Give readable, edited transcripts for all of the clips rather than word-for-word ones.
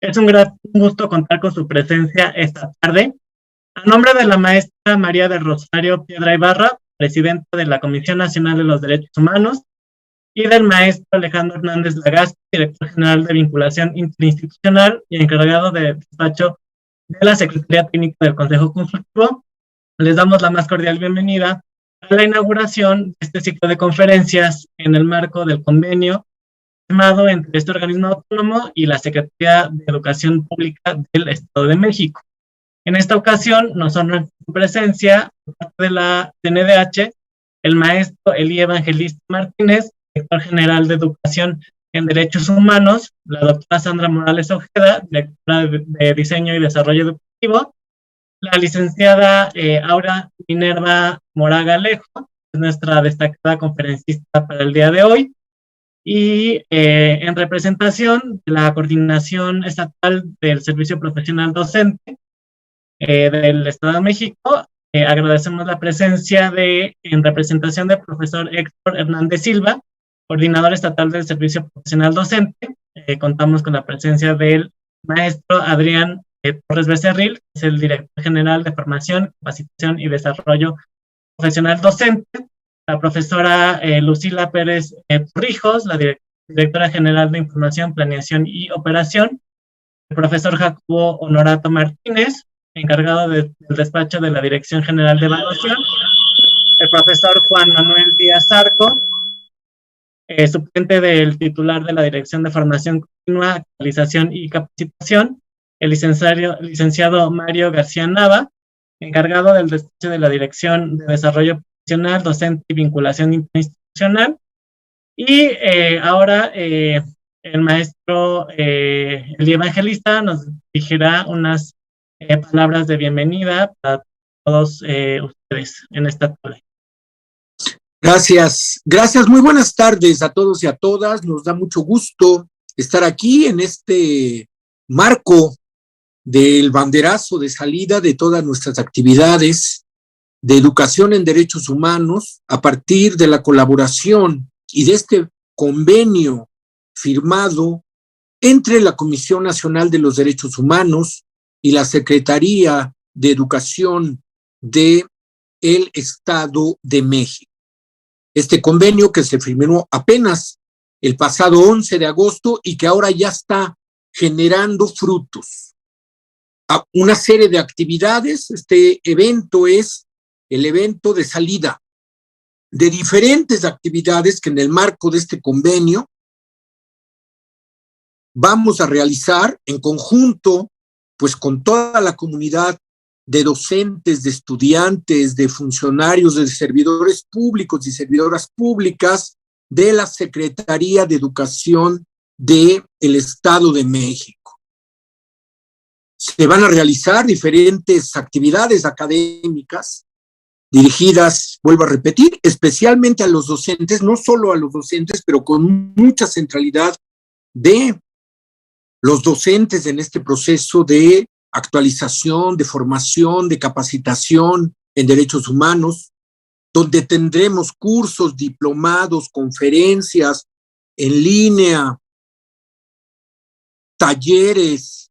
Es un gran gusto contar con su presencia esta tarde. A nombre de la maestra María del Rosario Piedra Ibarra, presidenta de la Comisión Nacional de los Derechos Humanos, y del maestro Alejandro Hernández Lagasti, director general de Vinculación Interinstitucional y encargado de despacho de la Secretaría Técnica del Consejo Consultivo, les damos la más cordial bienvenida a la inauguración de este ciclo de conferencias en el marco del convenio firmado entre este organismo autónomo y la Secretaría de Educación Pública del Estado de México. En esta ocasión nos honra su presencia por parte de la CNDH el maestro Elí Evangelista Martínez, director general de Educación en Derechos Humanos, la doctora Sandra Morales Ojeda, directora de Diseño y Desarrollo Educativo, la licenciada Aura Minerva Moraga Alejo, es nuestra destacada conferencista para el día de hoy, y en representación de la Coordinación Estatal del Servicio Profesional Docente del Estado de México, agradecemos la presencia en representación del profesor Héctor Hernández Silva, coordinador estatal del Servicio Profesional Docente. Contamos con la presencia del maestro Adrián Torres Becerril, que es el director general de Formación, Capacitación y Desarrollo Profesional Docente, la profesora Lucila Pérez Torrijos, la directora general de Información, Planeación y Operación, el profesor Jacobo Honorato Martínez, encargado del despacho de la Dirección General de Evaluación, el profesor Juan Manuel Díaz Arco, suplente del titular de la Dirección de Formación Continua, Actualización y Capacitación, el licenciado Mario García Nava, encargado del despacho de la Dirección de Desarrollo Profesional, Docente y Vinculación Interinstitucional, y ahora el maestro Elí Evangelista nos dirigirá unas palabras de bienvenida para todos ustedes en esta tarde. Gracias, muy buenas tardes a todos y a todas. Nos da mucho gusto estar aquí en este marco del banderazo de salida de todas nuestras actividades de educación en derechos humanos a partir de la colaboración y de este convenio firmado entre la Comisión Nacional de los Derechos Humanos y la Secretaría de Educación del Estado de México. Este convenio que se firmó apenas el pasado 11 de agosto y que ahora ya está generando frutos. Una serie de actividades. Este evento es el evento de salida de diferentes actividades que en el marco de este convenio vamos a realizar en conjunto, pues con toda la comunidad de docentes, de estudiantes, de funcionarios, de servidores públicos y servidoras públicas de la Secretaría de Educación del Estado de México. Se van a realizar diferentes actividades académicas dirigidas, vuelvo a repetir, especialmente a los docentes, no solo a los docentes, pero con mucha centralidad de los docentes en este proceso de actualización, de formación, de capacitación en derechos humanos, donde tendremos cursos, diplomados, conferencias en línea, talleres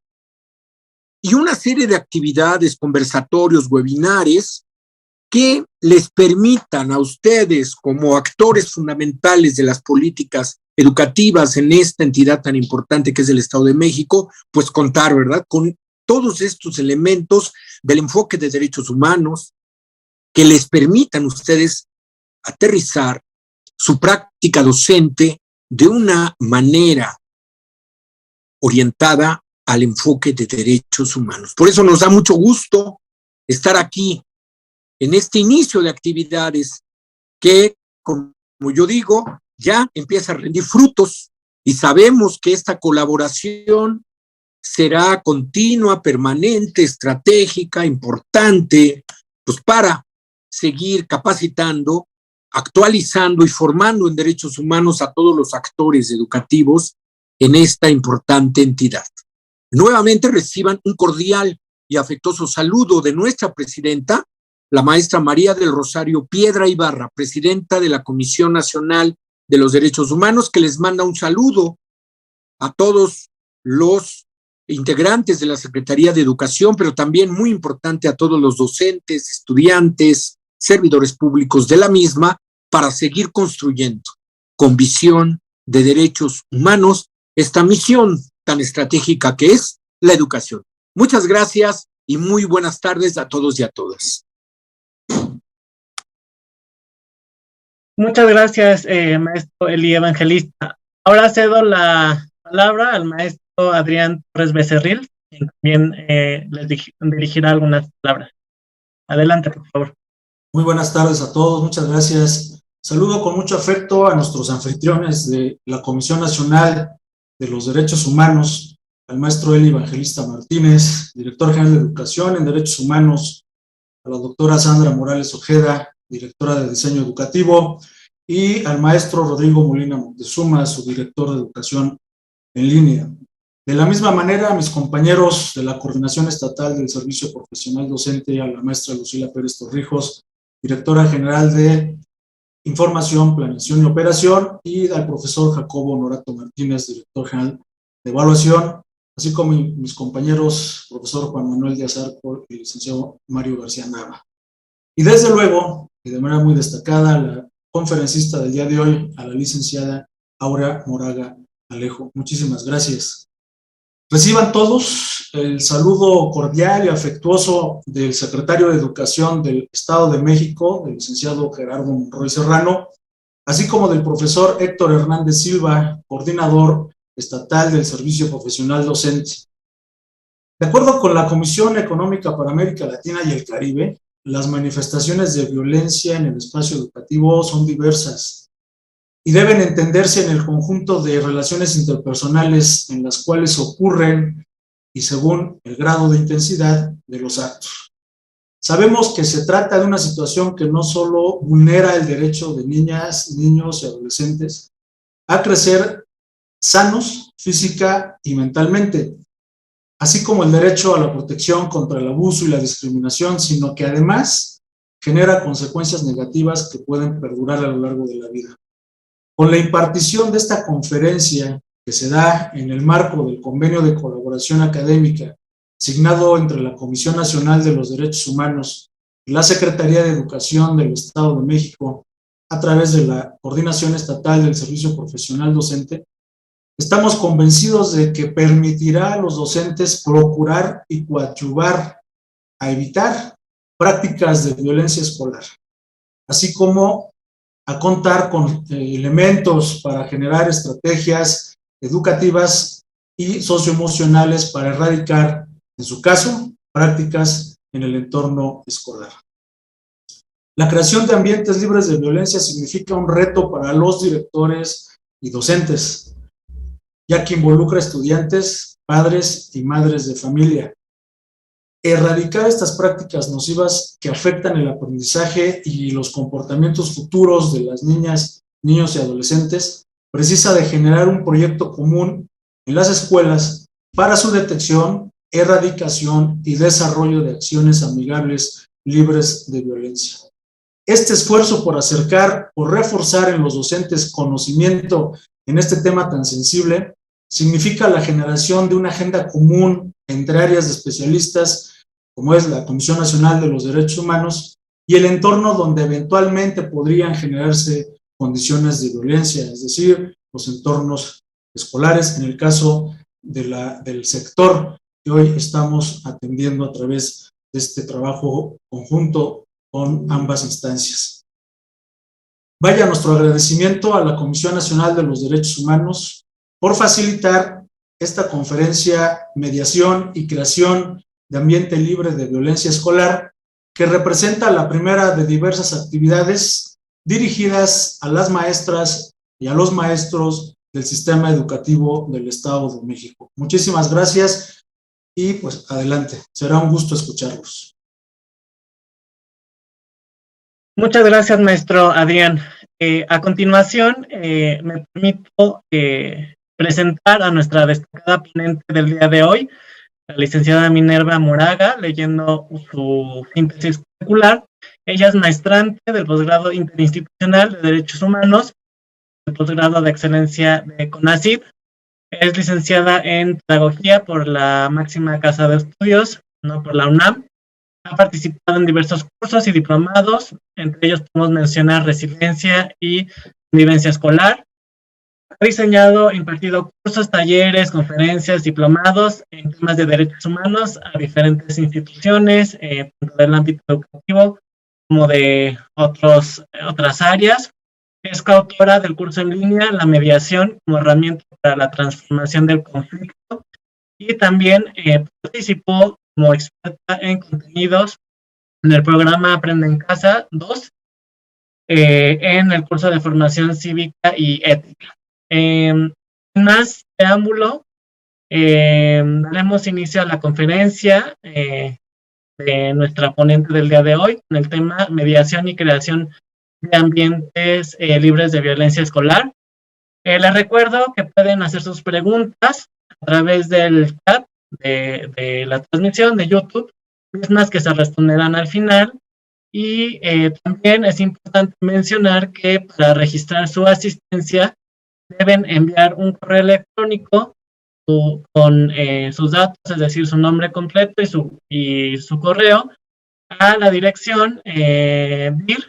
y una serie de actividades, conversatorios, webinares que les permitan a ustedes, como actores fundamentales de las políticas educativas en esta entidad tan importante que es el Estado de México, pues contar, ¿verdad?, con todos estos elementos del enfoque de derechos humanos que les permitan a ustedes aterrizar su práctica docente de una manera orientada al enfoque de derechos humanos. Por eso nos da mucho gusto estar aquí en este inicio de actividades que, como yo digo, ya empieza a rendir frutos y sabemos que esta colaboración será continua, permanente, estratégica, importante, pues para seguir capacitando, actualizando y formando en derechos humanos a todos los actores educativos en esta importante entidad. Nuevamente reciban un cordial y afectuoso saludo de nuestra presidenta, la maestra María del Rosario Piedra Ibarra, presidenta de la Comisión Nacional de los Derechos Humanos, que les manda un saludo a todos los integrantes de la Secretaría de Educación, pero también muy importante a todos los docentes, estudiantes, servidores públicos de la misma, para seguir construyendo con visión de derechos humanos esta misión tan estratégica que es la educación. Muchas gracias y muy buenas tardes a todos y a todas. Muchas gracias, maestro Eli Evangelista. Ahora cedo la palabra al maestro Adrián Torres Becerril, quien también les dirigirá algunas palabras. Adelante, por favor. Muy buenas tardes a todos, muchas gracias. Saludo con mucho afecto a nuestros anfitriones de la Comisión Nacional de los Derechos Humanos, al maestro Eli Evangelista Martínez, director general de Educación en Derechos Humanos, a la doctora Sandra Morales Ojeda, directora de Diseño Educativo, y al maestro Rodrigo Molina Montezuma, su director de Educación en Línea. De la misma manera, a mis compañeros de la Coordinación Estatal del Servicio Profesional Docente, a la maestra Lucila Pérez Torrijos, directora general de Información, Planeación y Operación, y al profesor Jacobo Norato Martínez, director general de Evaluación, así como mis compañeros, profesor Juan Manuel Díaz Arco y el licenciado Mario García Nava. Y desde luego, y de manera muy destacada, la conferencista del día de hoy, a la licenciada Aura Moraga Alejo. Muchísimas gracias. Reciban todos el saludo cordial y afectuoso del secretario de Educación del Estado de México, el licenciado Gerardo Monroy Serrano, así como del profesor Héctor Hernández Silva, coordinador estatal del Servicio Profesional Docente. De acuerdo con la Comisión Económica para América Latina y el Caribe, las manifestaciones de violencia en el espacio educativo son diversas y deben entenderse en el conjunto de relaciones interpersonales en las cuales ocurren y según el grado de intensidad de los actos. Sabemos que se trata de una situación que no solo vulnera el derecho de niñas, niños y adolescentes a crecer sanos física y mentalmente, así como el derecho a la protección contra el abuso y la discriminación, sino que además genera consecuencias negativas que pueden perdurar a lo largo de la vida. Con la impartición de esta conferencia, que se da en el marco del Convenio de Colaboración Académica, signado entre la Comisión Nacional de los Derechos Humanos y la Secretaría de Educación del Estado de México, a través de la Coordinación Estatal del Servicio Profesional Docente, estamos convencidos de que permitirá a los docentes procurar y coadyuvar a evitar prácticas de violencia escolar, así como a contar con elementos para generar estrategias educativas y socioemocionales para erradicar, en su caso, prácticas en el entorno escolar. La creación de ambientes libres de violencia significa un reto para los directores y docentes, ya que involucra estudiantes, padres y madres de familia. Erradicar estas prácticas nocivas que afectan el aprendizaje y los comportamientos futuros de las niñas, niños y adolescentes precisa de generar un proyecto común en las escuelas para su detección, erradicación y desarrollo de acciones amigables libres de violencia. Este esfuerzo por acercar o reforzar en los docentes conocimiento en este tema tan sensible significa la generación de una agenda común entre áreas de especialistas, como es la Comisión Nacional de los Derechos Humanos, y el entorno donde eventualmente podrían generarse condiciones de violencia, es decir, los entornos escolares, en el caso del sector que hoy estamos atendiendo a través de este trabajo conjunto con ambas instancias. Vaya nuestro agradecimiento a la Comisión Nacional de los Derechos Humanos por facilitar esta conferencia, mediación y creación de ambiente libre de violencia escolar, que representa la primera de diversas actividades dirigidas a las maestras y a los maestros del sistema educativo del Estado de México. Muchísimas gracias y pues adelante, será un gusto escucharlos. Muchas gracias, maestro Adrián. A continuación, me permito presentar a nuestra destacada ponente del día de hoy, la licenciada Minerva Moraga, leyendo su síntesis curricular. Ella es maestrante del posgrado interinstitucional de Derechos Humanos, el posgrado de excelencia de CONACYT, Es licenciada en Pedagogía por la máxima casa de estudios, no por la UNAM. Ha participado en diversos cursos y diplomados, entre ellos podemos mencionar Resiliencia y Convivencia Escolar. Ha diseñado e impartido cursos, talleres, conferencias, diplomados en temas de derechos humanos a diferentes instituciones, tanto del ámbito educativo como de otras áreas. Es coautora del curso en línea La mediación como herramienta para la transformación del conflicto y también participó como experta en contenidos en el programa Aprende en Casa 2, en el curso de formación cívica y ética. Sin más preámbulo, daremos inicio a la conferencia de nuestra ponente del día de hoy con el tema mediación y creación de ambientes libres de violencia escolar. Les recuerdo que pueden hacer sus preguntas a través del chat de la transmisión de YouTube, mismas que se responderán al final. Y también es importante mencionar que para registrar su asistencia deben enviar un correo electrónico con sus datos, es decir, su nombre completo y su correo, a la dirección birf,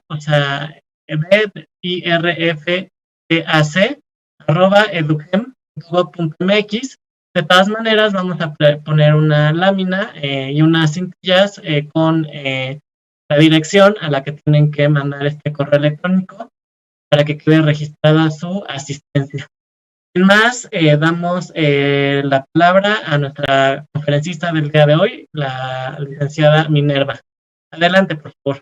o sea, birftac@educem.gov.mx. De todas maneras, vamos a poner una lámina y unas cintillas con la dirección a la que tienen que mandar este correo electrónico para que quede registrada su asistencia. Sin más, damos la palabra a nuestra conferencista del día de hoy, la licenciada Minerva. Adelante, por favor.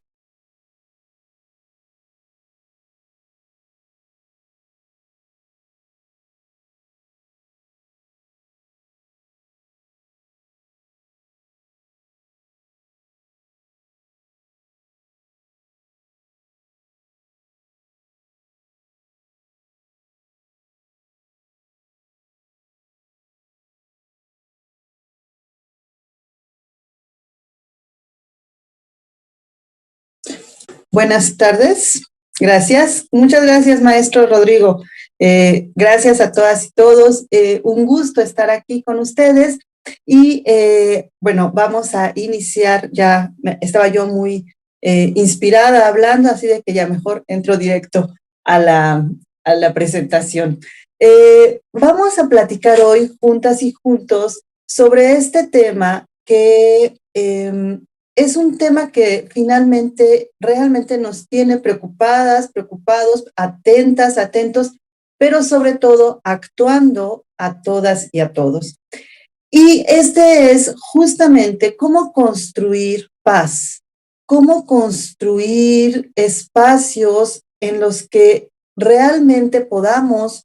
Buenas tardes, gracias. Muchas gracias, maestro Rodrigo. Gracias a todas y todos. Un gusto estar aquí con ustedes. Y bueno, vamos a iniciar ya. Estaba yo muy inspirada hablando, así de que ya mejor entro directo a la presentación. Vamos a platicar hoy juntas y juntos sobre este tema que es un tema que finalmente realmente nos tiene preocupadas, preocupados, atentas, atentos, pero sobre todo actuando a todas y a todos. Y este es justamente cómo construir paz, cómo construir espacios en los que realmente podamos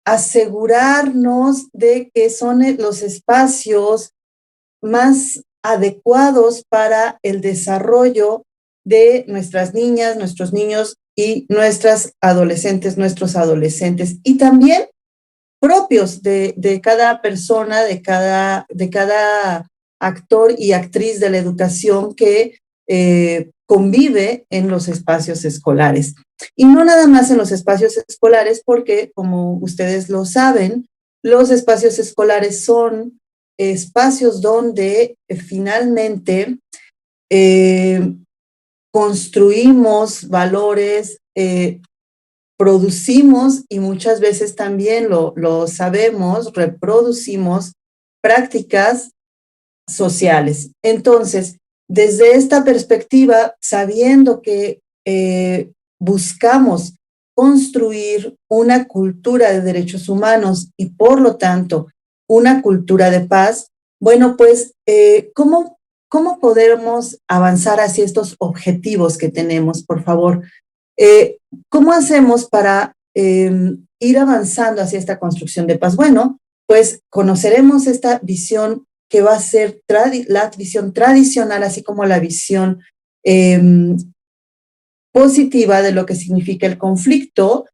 asegurarnos de que son los espacios más adecuados para el desarrollo de nuestras niñas, nuestros niños y nuestras adolescentes, nuestros adolescentes, y también propios de cada persona, de cada actor y actriz de la educación que convive en los espacios escolares. Y no nada más en los espacios escolares, porque como ustedes lo saben, los espacios escolares son espacios donde finalmente construimos valores, producimos y muchas veces también lo sabemos, reproducimos prácticas sociales. Entonces, desde esta perspectiva, sabiendo que buscamos construir una cultura de derechos humanos y por lo tanto una cultura de paz, bueno, pues, ¿cómo podemos avanzar hacia estos objetivos que tenemos, por favor? ¿Cómo hacemos para ir avanzando hacia esta construcción de paz? Bueno, pues conoceremos esta visión que va a ser la visión tradicional, así como la visión positiva de lo que significa el conflicto.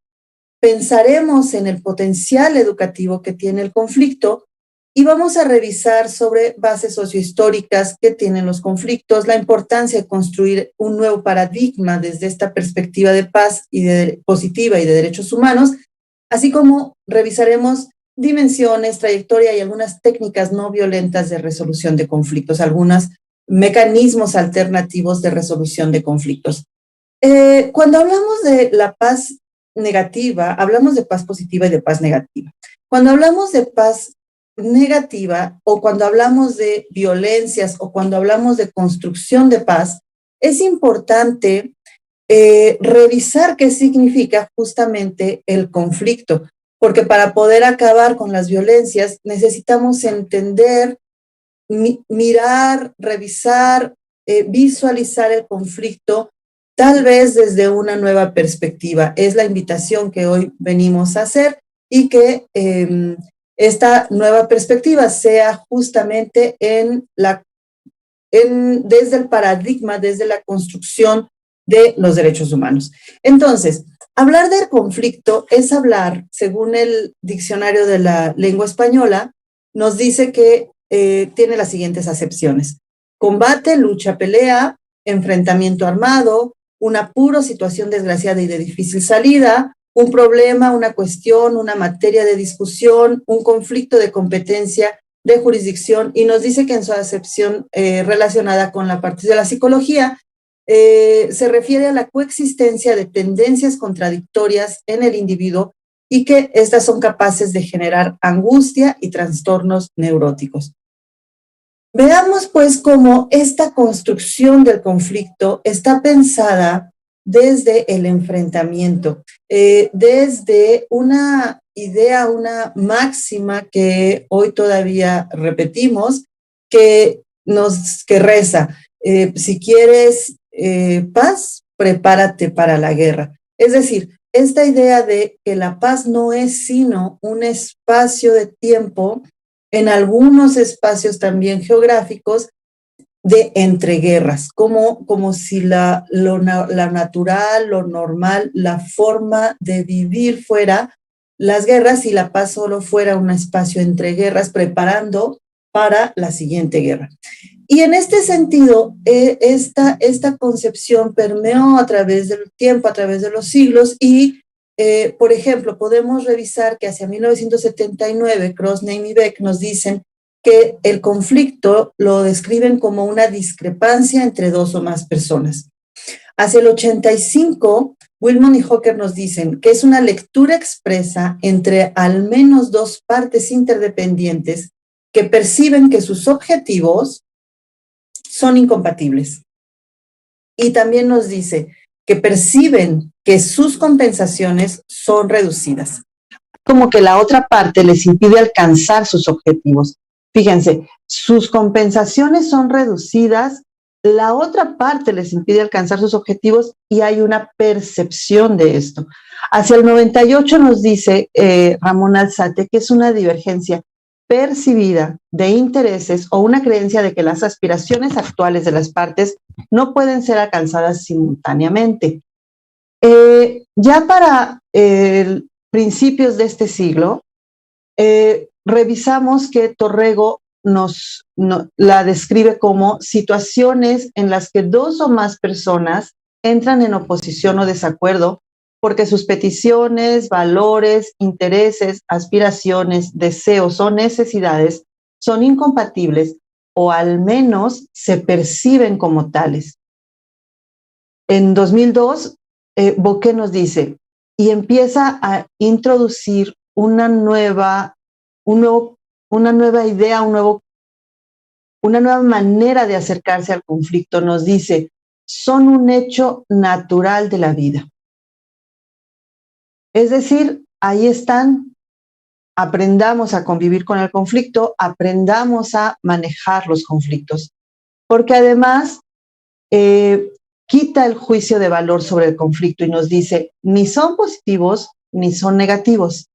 Pensaremos en el potencial educativo que tiene el conflicto y vamos a revisar sobre bases sociohistóricas que tienen los conflictos, la importancia de construir un nuevo paradigma desde esta perspectiva de paz y positiva y de derechos humanos, así como revisaremos dimensiones, trayectoria y algunas técnicas no violentas de resolución de conflictos, algunos mecanismos alternativos de resolución de conflictos. Cuando hablamos de la paz negativa, hablamos de paz positiva y de paz negativa. Cuando hablamos de paz negativa o cuando hablamos de violencias o cuando hablamos de construcción de paz, es importante revisar qué significa justamente el conflicto, porque para poder acabar con las violencias necesitamos entender, mirar, revisar, visualizar el conflicto, tal vez desde una nueva perspectiva. Es la invitación que hoy venimos a hacer y que esta nueva perspectiva sea justamente desde el paradigma, desde la construcción de los derechos humanos. Entonces, hablar del conflicto es hablar, según el diccionario de la lengua española, nos dice que tiene las siguientes acepciones: combate, lucha, pelea, enfrentamiento armado, un apuro, situación desgraciada y de difícil salida, un problema, una cuestión, una materia de discusión, un conflicto de competencia, de jurisdicción, y nos dice que en su acepción relacionada con la parte de la psicología, se refiere a la coexistencia de tendencias contradictorias en el individuo y que estas son capaces de generar angustia y trastornos neuróticos. Veamos pues cómo esta construcción del conflicto está pensada desde el enfrentamiento, desde una idea, una máxima que hoy todavía repetimos, que reza, si quieres paz, prepárate para la guerra. Es decir, esta idea de que la paz no es sino un espacio de tiempo, en algunos espacios también geográficos, de entreguerras, como si la natural, lo normal, la forma de vivir fuera las guerras y la paz solo fuera un espacio entre guerras, preparando para la siguiente guerra. Y en este sentido, esta concepción permeó a través del tiempo, a través de los siglos, y por ejemplo, podemos revisar que hacia 1979, Krosneim y Beck nos dicen que el conflicto lo describen como una discrepancia entre dos o más personas. Hacia el 85, Wilmot y Hocker nos dicen que es una lectura expresa entre al menos dos partes interdependientes que perciben que sus objetivos son incompatibles. Y también nos dice que perciben que sus compensaciones son reducidas, como que la otra parte les impide alcanzar sus objetivos. Fíjense, sus compensaciones son reducidas, la otra parte les impide alcanzar sus objetivos y hay una percepción de esto. Hacia el 98 nos dice Ramón Alzate que es una divergencia percibida de intereses o una creencia de que las aspiraciones actuales de las partes no pueden ser alcanzadas simultáneamente. Ya para principios de este siglo, revisamos que Torrego la describe como situaciones en las que dos o más personas entran en oposición o desacuerdo porque sus peticiones, valores, intereses, aspiraciones, deseos o necesidades son incompatibles o al menos se perciben como tales. En 2002, Bocquet nos dice, y empieza a introducir una nueva idea, una nueva manera de acercarse al conflicto. Nos dice, son un hecho natural de la vida. Es decir, ahí están, aprendamos a convivir con el conflicto, aprendamos a manejar los conflictos, porque además quita el juicio de valor sobre el conflicto y nos dice, ni son positivos ni son negativos,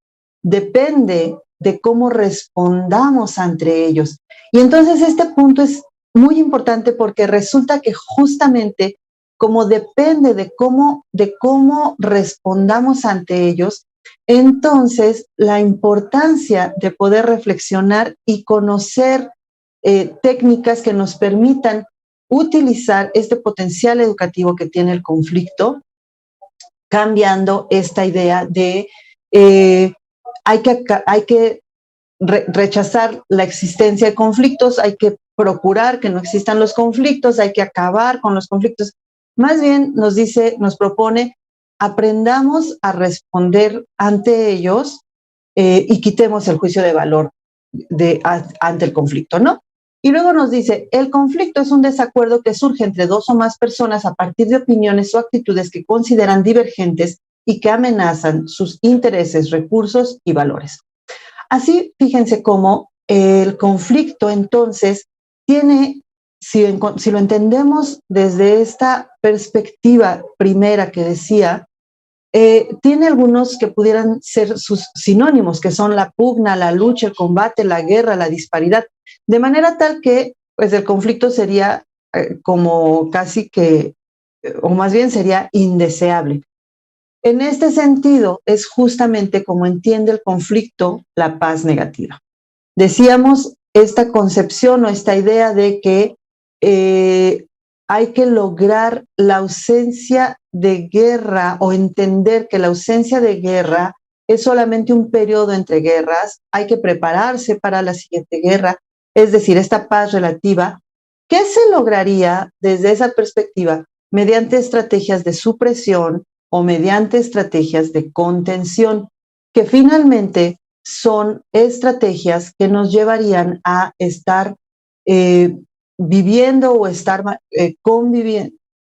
depende de cómo respondamos ante ellos. Y entonces este punto es muy importante porque resulta que justamente como depende de cómo respondamos ante ellos, entonces la importancia de poder reflexionar y conocer técnicas que nos permitan utilizar este potencial educativo que tiene el conflicto, cambiando esta idea de hay que rechazar la existencia de conflictos, hay que procurar que no existan los conflictos, hay que acabar con los conflictos. Más bien nos propone, aprendamos a responder ante ellos y quitemos el juicio de valor ante el conflicto, ¿no? Y luego nos dice, el conflicto es un desacuerdo que surge entre dos o más personas a partir de opiniones o actitudes que consideran divergentes y que amenazan sus intereses, recursos y valores. Así, fíjense cómo el conflicto entonces tiene, si lo entendemos desde esta perspectiva primera que decía, tiene algunos que pudieran ser sus sinónimos, que son la pugna, la lucha, el combate, la guerra, la disparidad, de manera tal que pues el conflicto sería como casi que, o más bien sería indeseable. En este sentido, es justamente como entiende el conflicto la paz negativa. Decíamos esta concepción o esta idea de que hay que lograr la ausencia de guerra o entender que la ausencia de guerra es solamente un periodo entre guerras, hay que prepararse para la siguiente guerra, es decir, esta paz relativa. ¿Qué se lograría desde esa perspectiva? Mediante estrategias de supresión o mediante estrategias de contención, que finalmente son estrategias que nos llevarían a estar viviendo o estar conviviendo,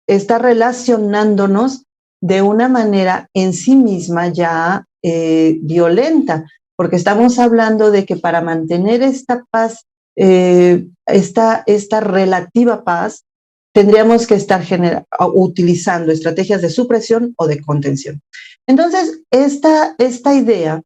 estar relacionándonos de una manera en sí misma ya violenta, porque estamos hablando de que para mantener esta paz, esta relativa paz, tendríamos que estar utilizando estrategias de supresión o de contención. Entonces, esta idea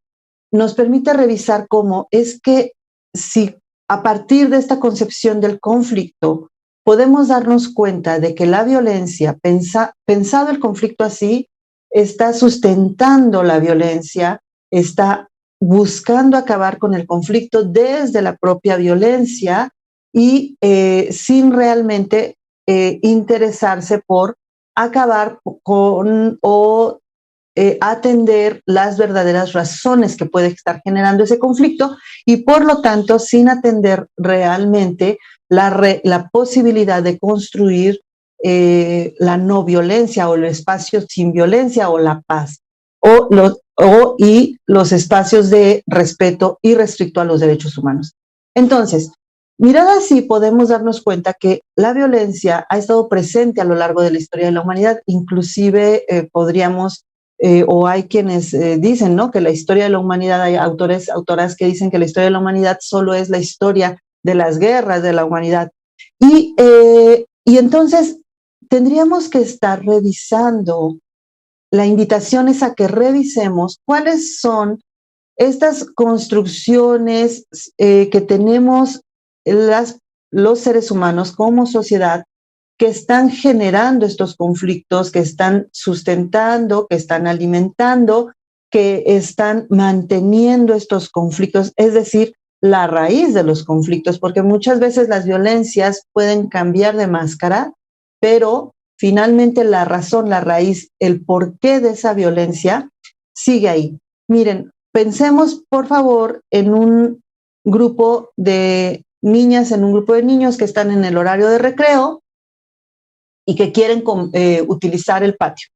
nos permite revisar cómo es que si a partir de esta concepción del conflicto podemos darnos cuenta de que la violencia, pensado el conflicto así, está sustentando la violencia, está buscando acabar con el conflicto desde la propia violencia y sin realmente interesarse por acabar con o atender las verdaderas razones que puede estar generando ese conflicto y por lo tanto sin atender realmente la posibilidad de construir la no violencia o el espacio sin violencia o la paz y los espacios de respeto irrestricto a los derechos humanos. Entonces, mirada así podemos darnos cuenta que la violencia ha estado presente a lo largo de la historia de la humanidad, inclusive podríamos o hay quienes dicen, ¿no?, que la historia de la humanidad, hay autoras que dicen que la historia de la humanidad solo es la historia de las guerras de la humanidad. Y entonces tendríamos que estar revisando, la invitación es a que revisemos cuáles son estas construcciones que tenemos los seres humanos como sociedad, que están generando estos conflictos, que están sustentando, que están alimentando, que están manteniendo estos conflictos, es decir, la raíz de los conflictos, porque muchas veces las violencias pueden cambiar de máscara, pero finalmente la razón, la raíz, el porqué de esa violencia sigue ahí. Miren, pensemos por favor en un grupo de niñas, en un grupo de niños que están en el horario de recreo y que quieren utilizar el patio.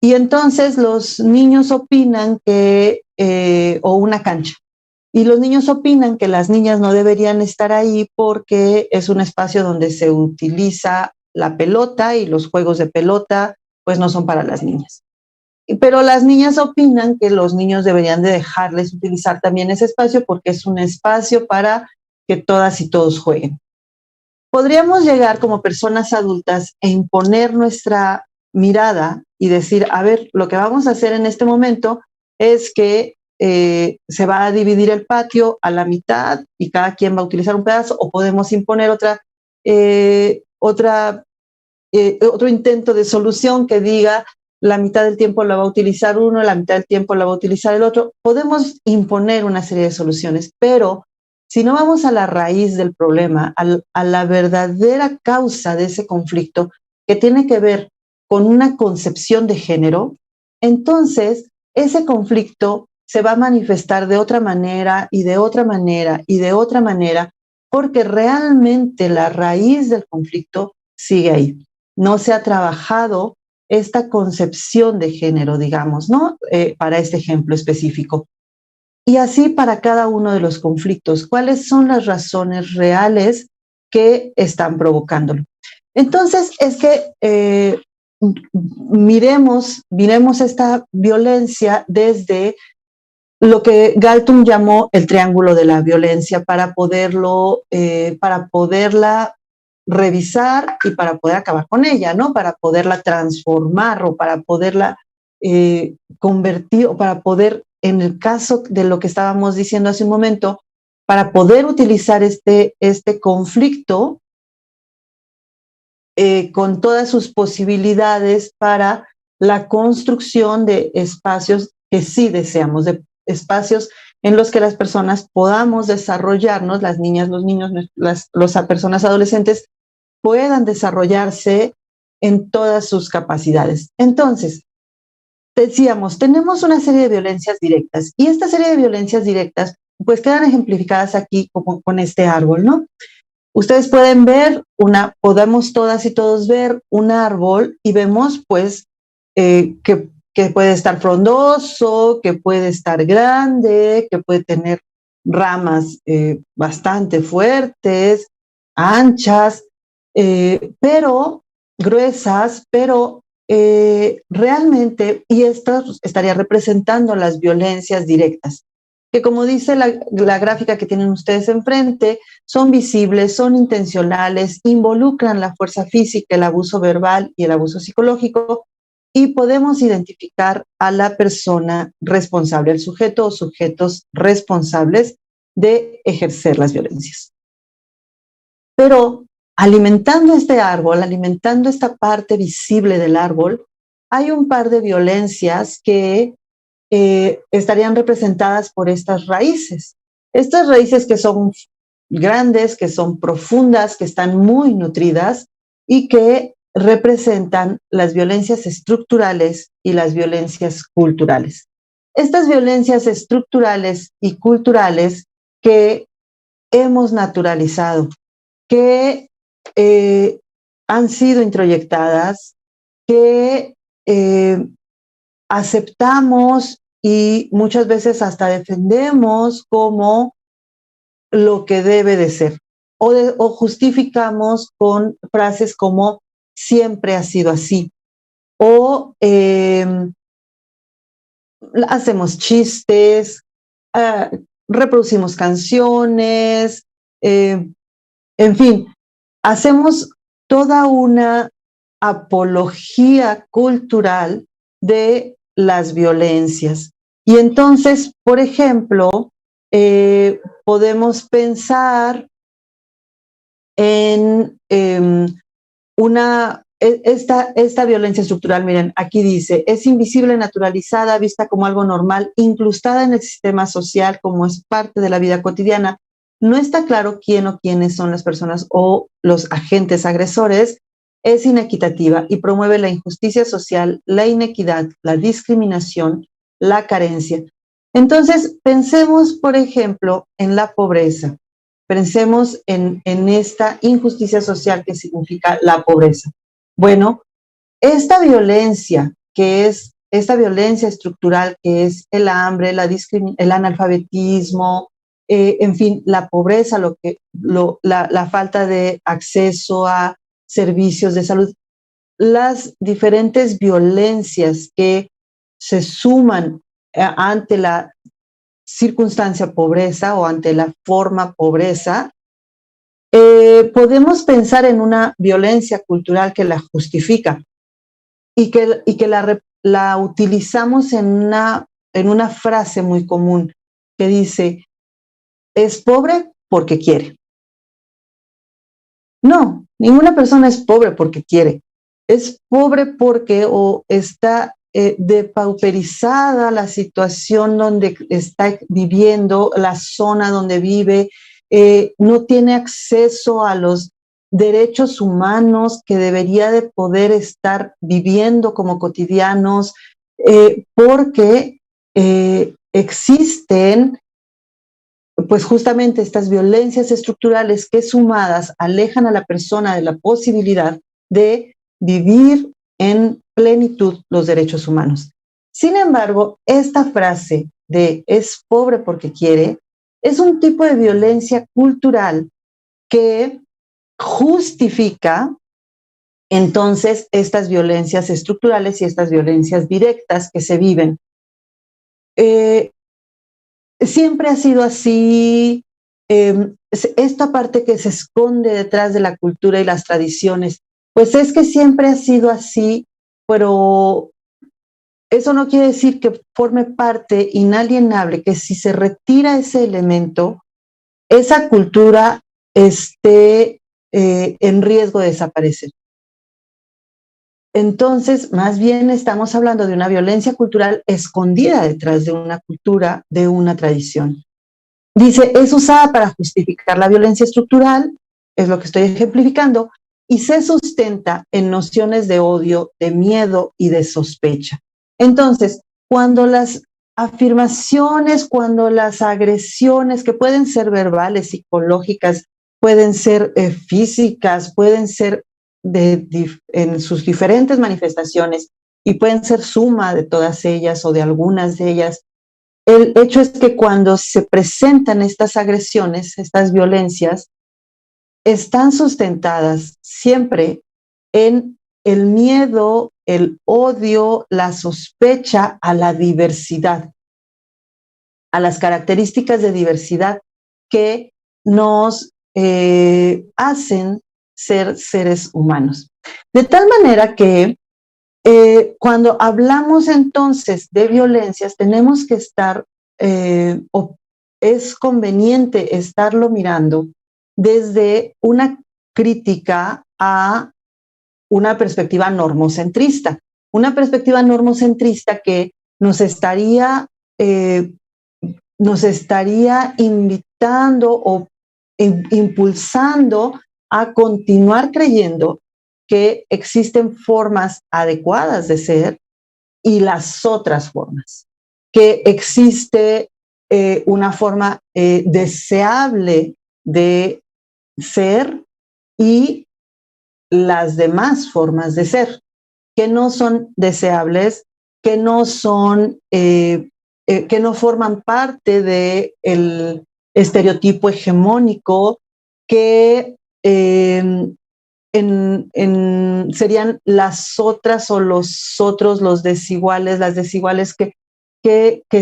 Y entonces los niños opinan que, o una cancha, y los niños opinan que las niñas no deberían estar ahí porque es un espacio donde se utiliza la pelota y los juegos de pelota pues no son para las niñas. Pero las niñas opinan que los niños deberían de dejarles utilizar también ese espacio porque es un espacio para que todas y todos jueguen. Podríamos llegar como personas adultas e imponer nuestra mirada y decir, a ver, lo que vamos a hacer en este momento es que se va a dividir el patio a la mitad y cada quien va a utilizar un pedazo, o podemos imponer otro intento de solución que diga la mitad del tiempo la va a utilizar uno, la mitad del tiempo la va a utilizar el otro. Podemos imponer una serie de soluciones, pero si no vamos a la raíz del problema, a la verdadera causa de ese conflicto, que tiene que ver con una concepción de género, entonces ese conflicto se va a manifestar de otra manera y de otra manera y de otra manera, porque realmente la raíz del conflicto sigue ahí. No se ha trabajado esta concepción de género, digamos, ¿no? Para este ejemplo específico. Y así para cada uno de los conflictos, ¿cuáles son las razones reales que están provocándolo? Entonces, es que miremos esta violencia desde lo que Galtung llamó el triángulo de la violencia para poderla revisar y para poder acabar con ella, ¿no? Para poderla transformar o para poderla convertir o para poder, en el caso de lo que estábamos diciendo hace un momento, para poder utilizar este conflicto con todas sus posibilidades para la construcción de espacios que sí deseamos, de espacios en los que las personas podamos desarrollarnos, las niñas, los niños, las personas adolescentes puedan desarrollarse en todas sus capacidades. Entonces, decíamos, tenemos una serie de violencias directas y esta serie de violencias directas pues quedan ejemplificadas aquí como con este árbol, ¿no? Ustedes pueden ver podemos todas y todos ver un árbol y vemos pues que puede estar frondoso, que puede estar grande, que puede tener ramas bastante fuertes, anchas, pero gruesas, pero realmente, y esto estaría representando las violencias directas, que como dice la gráfica que tienen ustedes enfrente, son visibles, son intencionales, involucran la fuerza física, el abuso verbal y el abuso psicológico, y podemos identificar a la persona responsable, el sujeto o sujetos responsables de ejercer las violencias. Pero alimentando este árbol, alimentando esta parte visible del árbol, hay un par de violencias que estarían representadas por estas raíces. Estas raíces que son grandes, que son profundas, que están muy nutridas y que representan las violencias estructurales y las violencias culturales. Estas violencias estructurales y culturales que hemos naturalizado, que han sido introyectadas, que aceptamos y muchas veces hasta defendemos como lo que debe de ser. O justificamos con frases como siempre ha sido así. O hacemos chistes, reproducimos canciones, en fin, hacemos toda una apología cultural de las violencias. Y entonces, por ejemplo, podemos pensar en esta violencia estructural. Miren, aquí dice, es invisible, naturalizada, vista como algo normal, incrustada en el sistema social como es parte de la vida cotidiana. No está claro quién o quiénes son las personas o los agentes agresores. Es inequitativa y promueve la injusticia social, la inequidad, la discriminación, la carencia. Entonces, pensemos, por ejemplo, en la pobreza. Pensemos en esta injusticia social que significa la pobreza. Bueno, esta violencia esta violencia estructural que es el hambre, el analfabetismo, en fin, la pobreza, la falta de acceso a servicios de salud, las diferentes violencias que se suman ante la circunstancia pobreza o ante la forma pobreza, podemos pensar en una violencia cultural que la justifica y que la utilizamos en una frase muy común que dice, es pobre porque quiere. No, ninguna persona es pobre porque quiere. Es pobre porque o está depauperizada la situación donde está viviendo, la zona donde vive, no tiene acceso a los derechos humanos que debería de poder estar viviendo como cotidianos, porque existen pues justamente estas violencias estructurales que sumadas alejan a la persona de la posibilidad de vivir en plenitud los derechos humanos. Sin embargo, esta frase de es pobre porque quiere es un tipo de violencia cultural que justifica entonces estas violencias estructurales y estas violencias directas que se viven. Siempre ha sido así, esta parte que se esconde detrás de la cultura y las tradiciones, pues es que siempre ha sido así, pero eso no quiere decir que forme parte inalienable, que si se retira ese elemento, esa cultura esté en riesgo de desaparecer. Entonces, más bien estamos hablando de una violencia cultural escondida detrás de una cultura, de una tradición. Dice, es usada para justificar la violencia estructural, es lo que estoy ejemplificando, y se sustenta en nociones de odio, de miedo y de sospecha. Entonces, cuando las afirmaciones, cuando las agresiones, que pueden ser verbales, psicológicas, pueden ser físicas, pueden ser en sus diferentes manifestaciones y pueden ser suma de todas ellas o de algunas de ellas, el hecho es que cuando se presentan estas agresiones, estas violencias, están sustentadas siempre en el miedo, el odio, la sospecha a la diversidad, a las características de diversidad que nos hacen ser seres humanos. De tal manera que cuando hablamos entonces de violencias, tenemos que estar, o es conveniente estarlo mirando desde una crítica a una perspectiva normocentrista. Una perspectiva normocentrista que nos estaría invitando o impulsando a continuar creyendo que existen formas adecuadas de ser y las otras formas, que existe una forma deseable de ser y las demás formas de ser, que no son deseables, que no son, que no forman parte del estereotipo hegemónico, que serían las otras o los otros, los desiguales, las desiguales que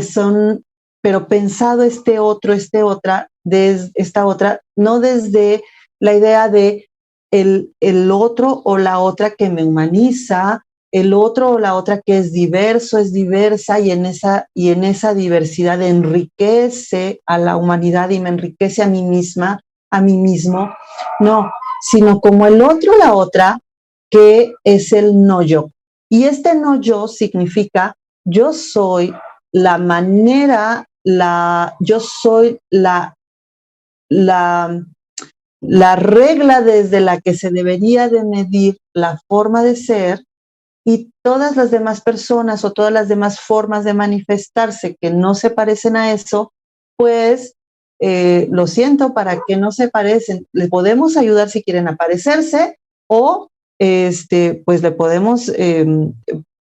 son, pero pensado esta otra, no desde la idea de el otro o la otra que me humaniza, el otro o la otra que es diverso, es diversa y en esa diversidad enriquece a la humanidad y me enriquece a mí misma, a mí mismo. No, sino como el otro, la otra, que es el no yo. Y este no yo significa yo soy la manera, yo soy la regla desde la que se debería de medir la forma de ser, y todas las demás personas o todas las demás formas de manifestarse que no se parecen a eso, pues lo siento, para que no se parecen, le podemos ayudar si quieren a parecerse, o pues le podemos,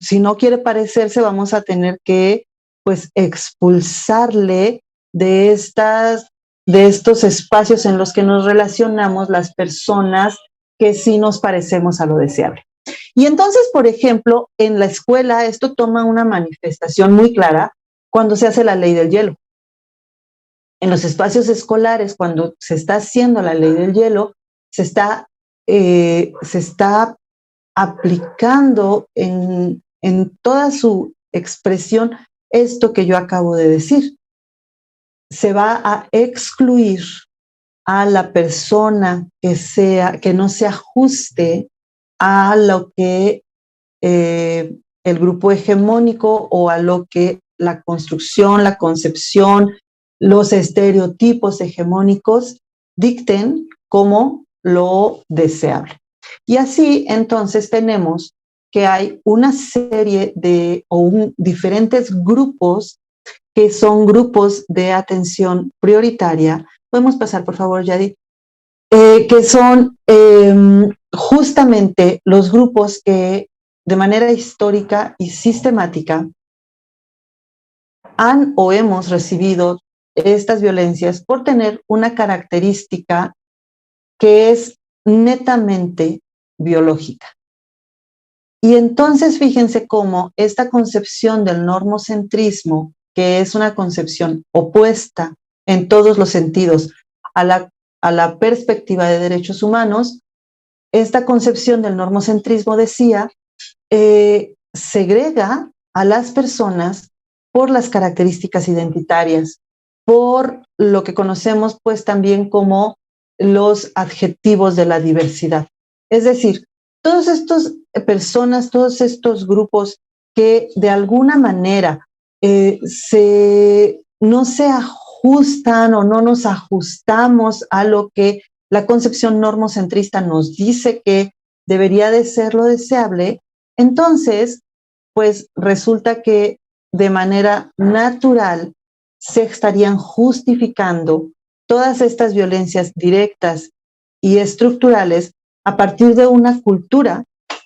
si no quiere parecerse, vamos a tener que pues expulsarle de estos espacios en los que nos relacionamos las personas que sí nos parecemos a lo deseable. Y entonces, por ejemplo, en la escuela esto toma una manifestación muy clara cuando se hace la ley del hielo. En los espacios escolares, cuando se está haciendo la ley del hielo, se está aplicando en toda su expresión esto que yo acabo de decir. Se va a excluir a la persona que no se ajuste a lo que el grupo hegemónico o a lo que la construcción, la concepción, los estereotipos hegemónicos dicten como lo deseable. Y así entonces tenemos que hay una serie de diferentes grupos que son grupos de atención prioritaria. Podemos pasar, por favor, Yadi, que son justamente los grupos que de manera histórica y sistemática han o hemos recibido estas violencias por tener una característica que es netamente biológica. Y entonces fíjense cómo esta concepción del normocentrismo, que es una concepción opuesta en todos los sentidos a la perspectiva de derechos humanos, esta concepción del normocentrismo decía, segrega a las personas por las características identitarias, por lo que conocemos pues también como los adjetivos de la diversidad. Es decir, todas estas personas, todos estos grupos que de alguna manera no se ajustan o no nos ajustamos a lo que la concepción normocentrista nos dice que debería de ser lo deseable, entonces, pues resulta que de manera natural se estarían justificando todas estas violencias directas y estructurales a partir de una cultura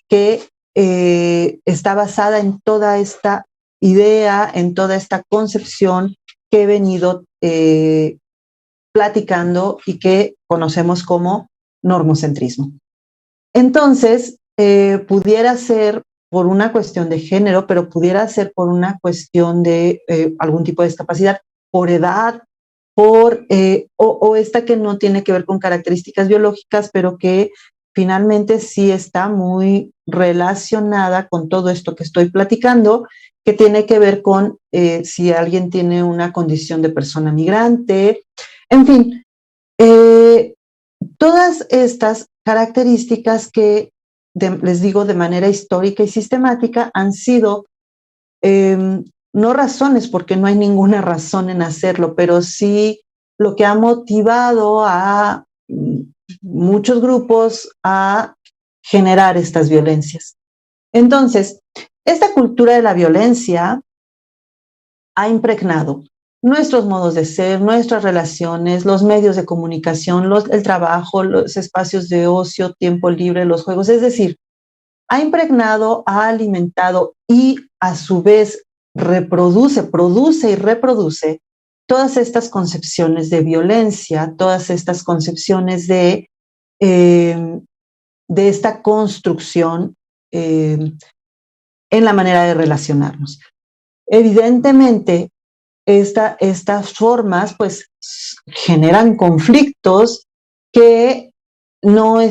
que está basada en toda esta idea, en toda esta concepción que he venido platicando y que conocemos como normocentrismo. Entonces, pudiera ser por una cuestión de género, pero pudiera ser por una cuestión de algún tipo de discapacidad, por edad, o esta que no tiene que ver con características biológicas, pero que finalmente sí está muy relacionada con todo esto que estoy platicando, que tiene que ver con si alguien tiene una condición de persona migrante, en fin, todas estas características que, les digo, de manera histórica y sistemática han sido no razones, porque no hay ninguna razón en hacerlo, pero sí lo que ha motivado a muchos grupos a generar estas violencias. Entonces, esta cultura de la violencia ha impregnado nuestros modos de ser, nuestras relaciones, los medios de comunicación, el trabajo, los espacios de ocio, tiempo libre, los juegos. Es decir, ha impregnado, ha alimentado y a su vez produce y reproduce todas estas concepciones de violencia, todas estas concepciones de esta construcción en la manera de relacionarnos. Evidentemente, estas formas pues generan conflictos que no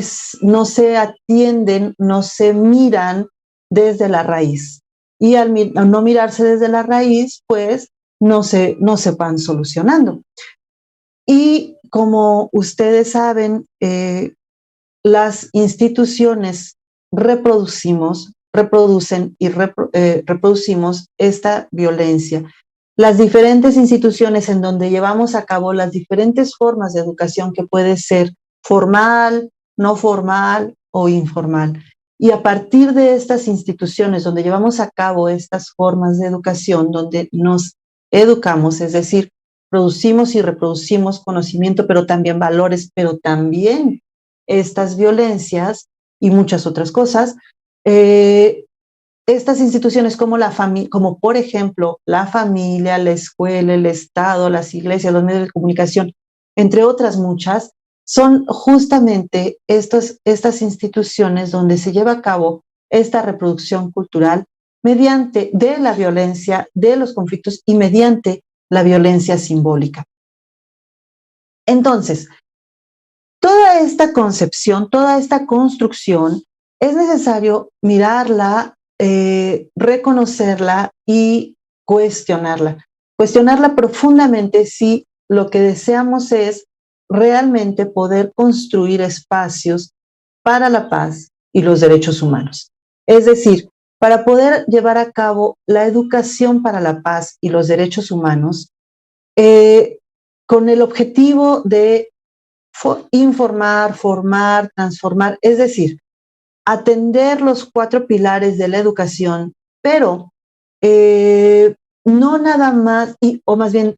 se atienden, no se miran desde la raíz. Y al no mirarse desde la raíz, pues no se van solucionando. Y como ustedes saben, las instituciones reproducen y reproducimos esta violencia. Las diferentes instituciones en donde llevamos a cabo las diferentes formas de educación que puede ser formal, no formal o informal. Y a partir de estas instituciones donde llevamos a cabo estas formas de educación, donde nos educamos, es decir, producimos y reproducimos conocimiento, pero también valores, pero también estas violencias y muchas otras cosas, estas instituciones como por ejemplo la familia, la escuela, el Estado, las iglesias, los medios de comunicación, entre otras muchas, son justamente estas instituciones donde se lleva a cabo esta reproducción cultural mediante de la violencia, de los conflictos y mediante la violencia simbólica. Entonces, toda esta concepción, toda esta construcción, es necesario mirarla, reconocerla y cuestionarla. Cuestionarla profundamente si lo que deseamos es realmente poder construir espacios para la paz y los derechos humanos. Es decir, para poder llevar a cabo la educación para la paz y los derechos humanos, con el objetivo de informar, formar, transformar, es decir, atender los 4 pilares de la educación, pero no nada más, o más bien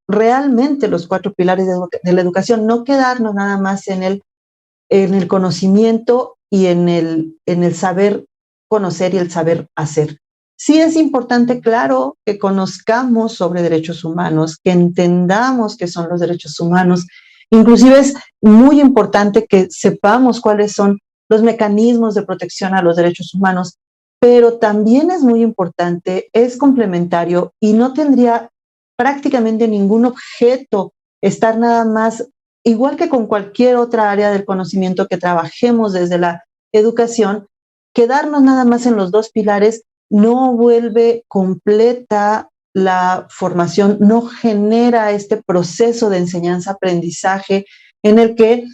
realmente los 4 pilares de la educación, no quedarnos nada más en el conocimiento y en el saber conocer y el saber hacer. Sí es importante, claro, que conozcamos sobre derechos humanos, que entendamos qué son los derechos humanos. Inclusive es muy importante que sepamos cuáles son los mecanismos de protección a los derechos humanos, pero también es muy importante, es complementario y no tendría prácticamente ningún objeto estar nada más, igual que con cualquier otra área del conocimiento que trabajemos desde la educación, quedarnos nada más en los 2 pilares no vuelve completa la formación, no genera este proceso de enseñanza-aprendizaje en el que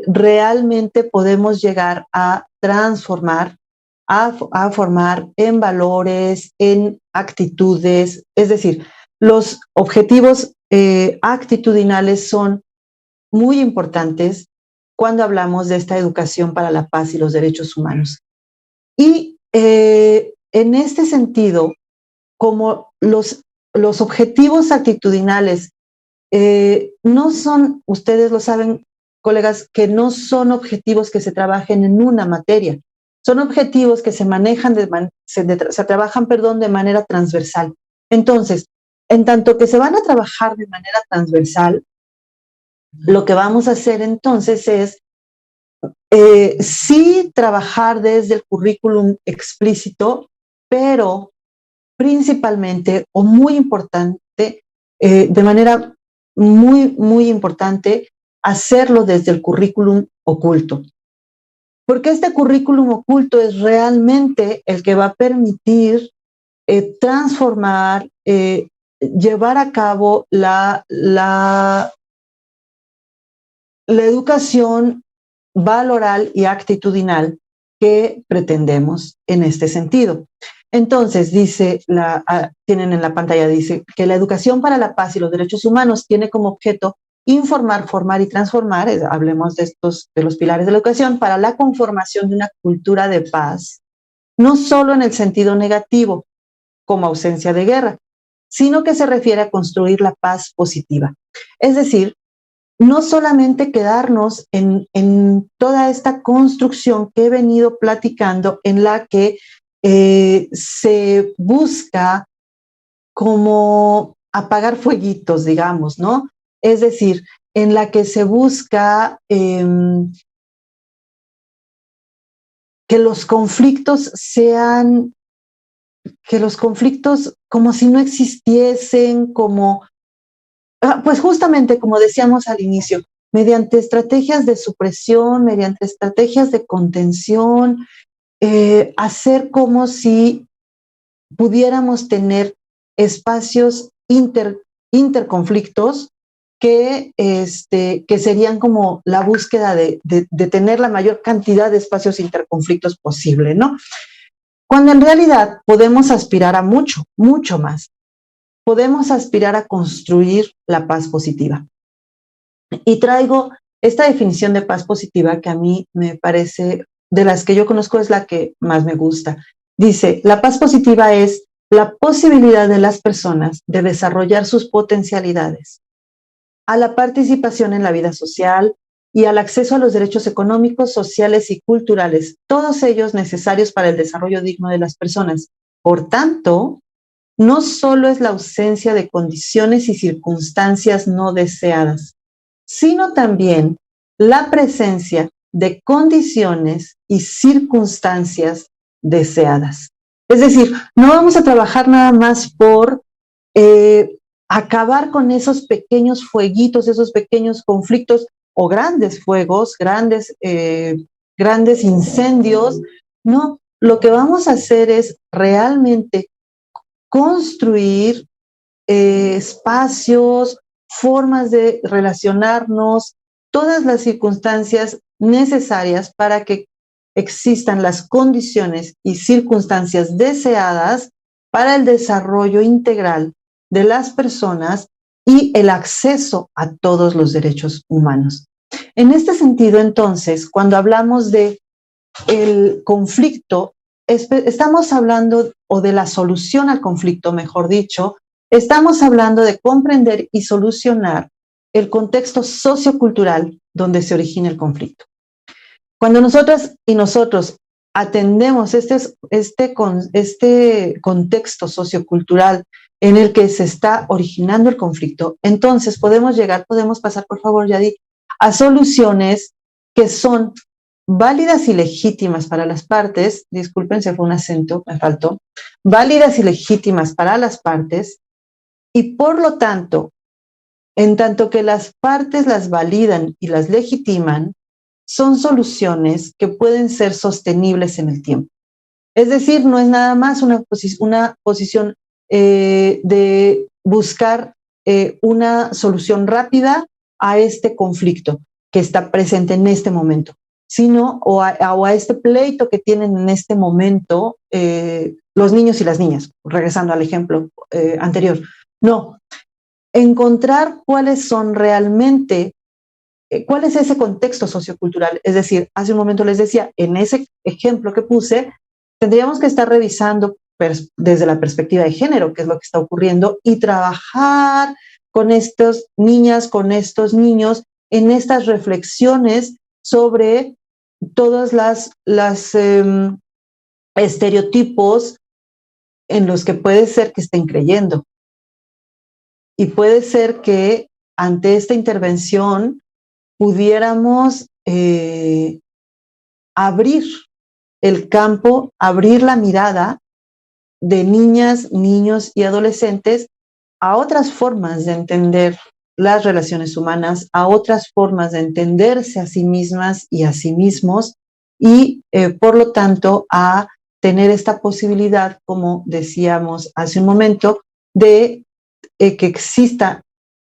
realmente podemos llegar a transformar, a formar en valores, en actitudes. Es decir, los objetivos actitudinales son muy importantes cuando hablamos de esta educación para la paz y los derechos humanos. Y en este sentido, como los objetivos actitudinales no son, ustedes lo saben, colegas, que no son objetivos que se trabajen en una materia, son objetivos que se manejan, se trabajan, de manera transversal. Entonces, en tanto que se van a trabajar de manera transversal, lo que vamos a hacer entonces es sí trabajar desde el currículum explícito, pero principalmente o muy importante, de manera muy, muy importante, hacerlo desde el currículum oculto. Porque este currículum oculto es realmente el que va a permitir transformar, llevar a cabo la educación valoral y actitudinal que pretendemos en este sentido. Entonces, dice, tienen en la pantalla, dice que la educación para la paz y los derechos humanos tiene como objeto informar, formar y transformar, hablemos de los pilares de la educación, para la conformación de una cultura de paz, no solo en el sentido negativo, como ausencia de guerra, sino que se refiere a construir la paz positiva. Es decir, no solamente quedarnos en toda esta construcción que he venido platicando, en la que se busca como apagar fueguitos, digamos, ¿no? Es decir, en la que se busca que los conflictos como si no existiesen, pues justamente como decíamos al inicio, mediante estrategias de supresión, mediante estrategias de contención, hacer como si pudiéramos tener espacios interconflictos que serían como la búsqueda de tener la mayor cantidad de espacios interconflictos posible, ¿no? Cuando en realidad podemos aspirar a mucho, mucho más. Podemos aspirar a construir la paz positiva. Y traigo esta definición de paz positiva que a mí me parece, de las que yo conozco, es la que más me gusta. Dice, la paz positiva es la posibilidad de las personas de desarrollar sus potencialidades, a la participación en la vida social y al acceso a los derechos económicos, sociales y culturales, todos ellos necesarios para el desarrollo digno de las personas. Por tanto, no solo es la ausencia de condiciones y circunstancias no deseadas, sino también la presencia de condiciones y circunstancias deseadas. Es decir, no vamos a trabajar nada más por acabar con esos pequeños fueguitos, esos pequeños conflictos o grandes fuegos, grandes incendios. No, lo que vamos a hacer es realmente construir espacios, formas de relacionarnos, todas las circunstancias necesarias para que existan las condiciones y circunstancias deseadas para el desarrollo integral de las personas y el acceso a todos los derechos humanos. En este sentido, entonces, cuando hablamos de el conflicto, estamos hablando, o de la solución al conflicto, mejor dicho, estamos hablando de comprender y solucionar el contexto sociocultural donde se origina el conflicto. Cuando nosotras y nosotros atendemos este contexto sociocultural en el que se está originando el conflicto, entonces podemos pasar, por favor, Yadi, a soluciones que son válidas y legítimas para las partes, disculpen si fue un acento, me faltó, válidas y legítimas para las partes, y por lo tanto, en tanto que las partes las validan y las legitiman, son soluciones que pueden ser sostenibles en el tiempo. Es decir, no es nada más una posición de buscar una solución rápida a este conflicto que está presente en este momento, sino o a este pleito que tienen en este momento los niños y las niñas, regresando al ejemplo anterior. No, encontrar cuáles son realmente, cuál es ese contexto sociocultural. Es decir, hace un momento les decía, en ese ejemplo que puse, tendríamos que estar revisando desde la perspectiva de género qué es lo que está ocurriendo y trabajar con estas niñas, con estos niños, en estas reflexiones sobre todos los estereotipos en los que puede ser que estén creyendo. Y puede ser que ante esta intervención pudiéramos abrir el campo, abrir la mirada de niñas, niños y adolescentes a otras formas de entender las relaciones humanas, a otras formas de entenderse a sí mismas y a sí mismos, y por lo tanto a tener esta posibilidad, como decíamos hace un momento, de que existan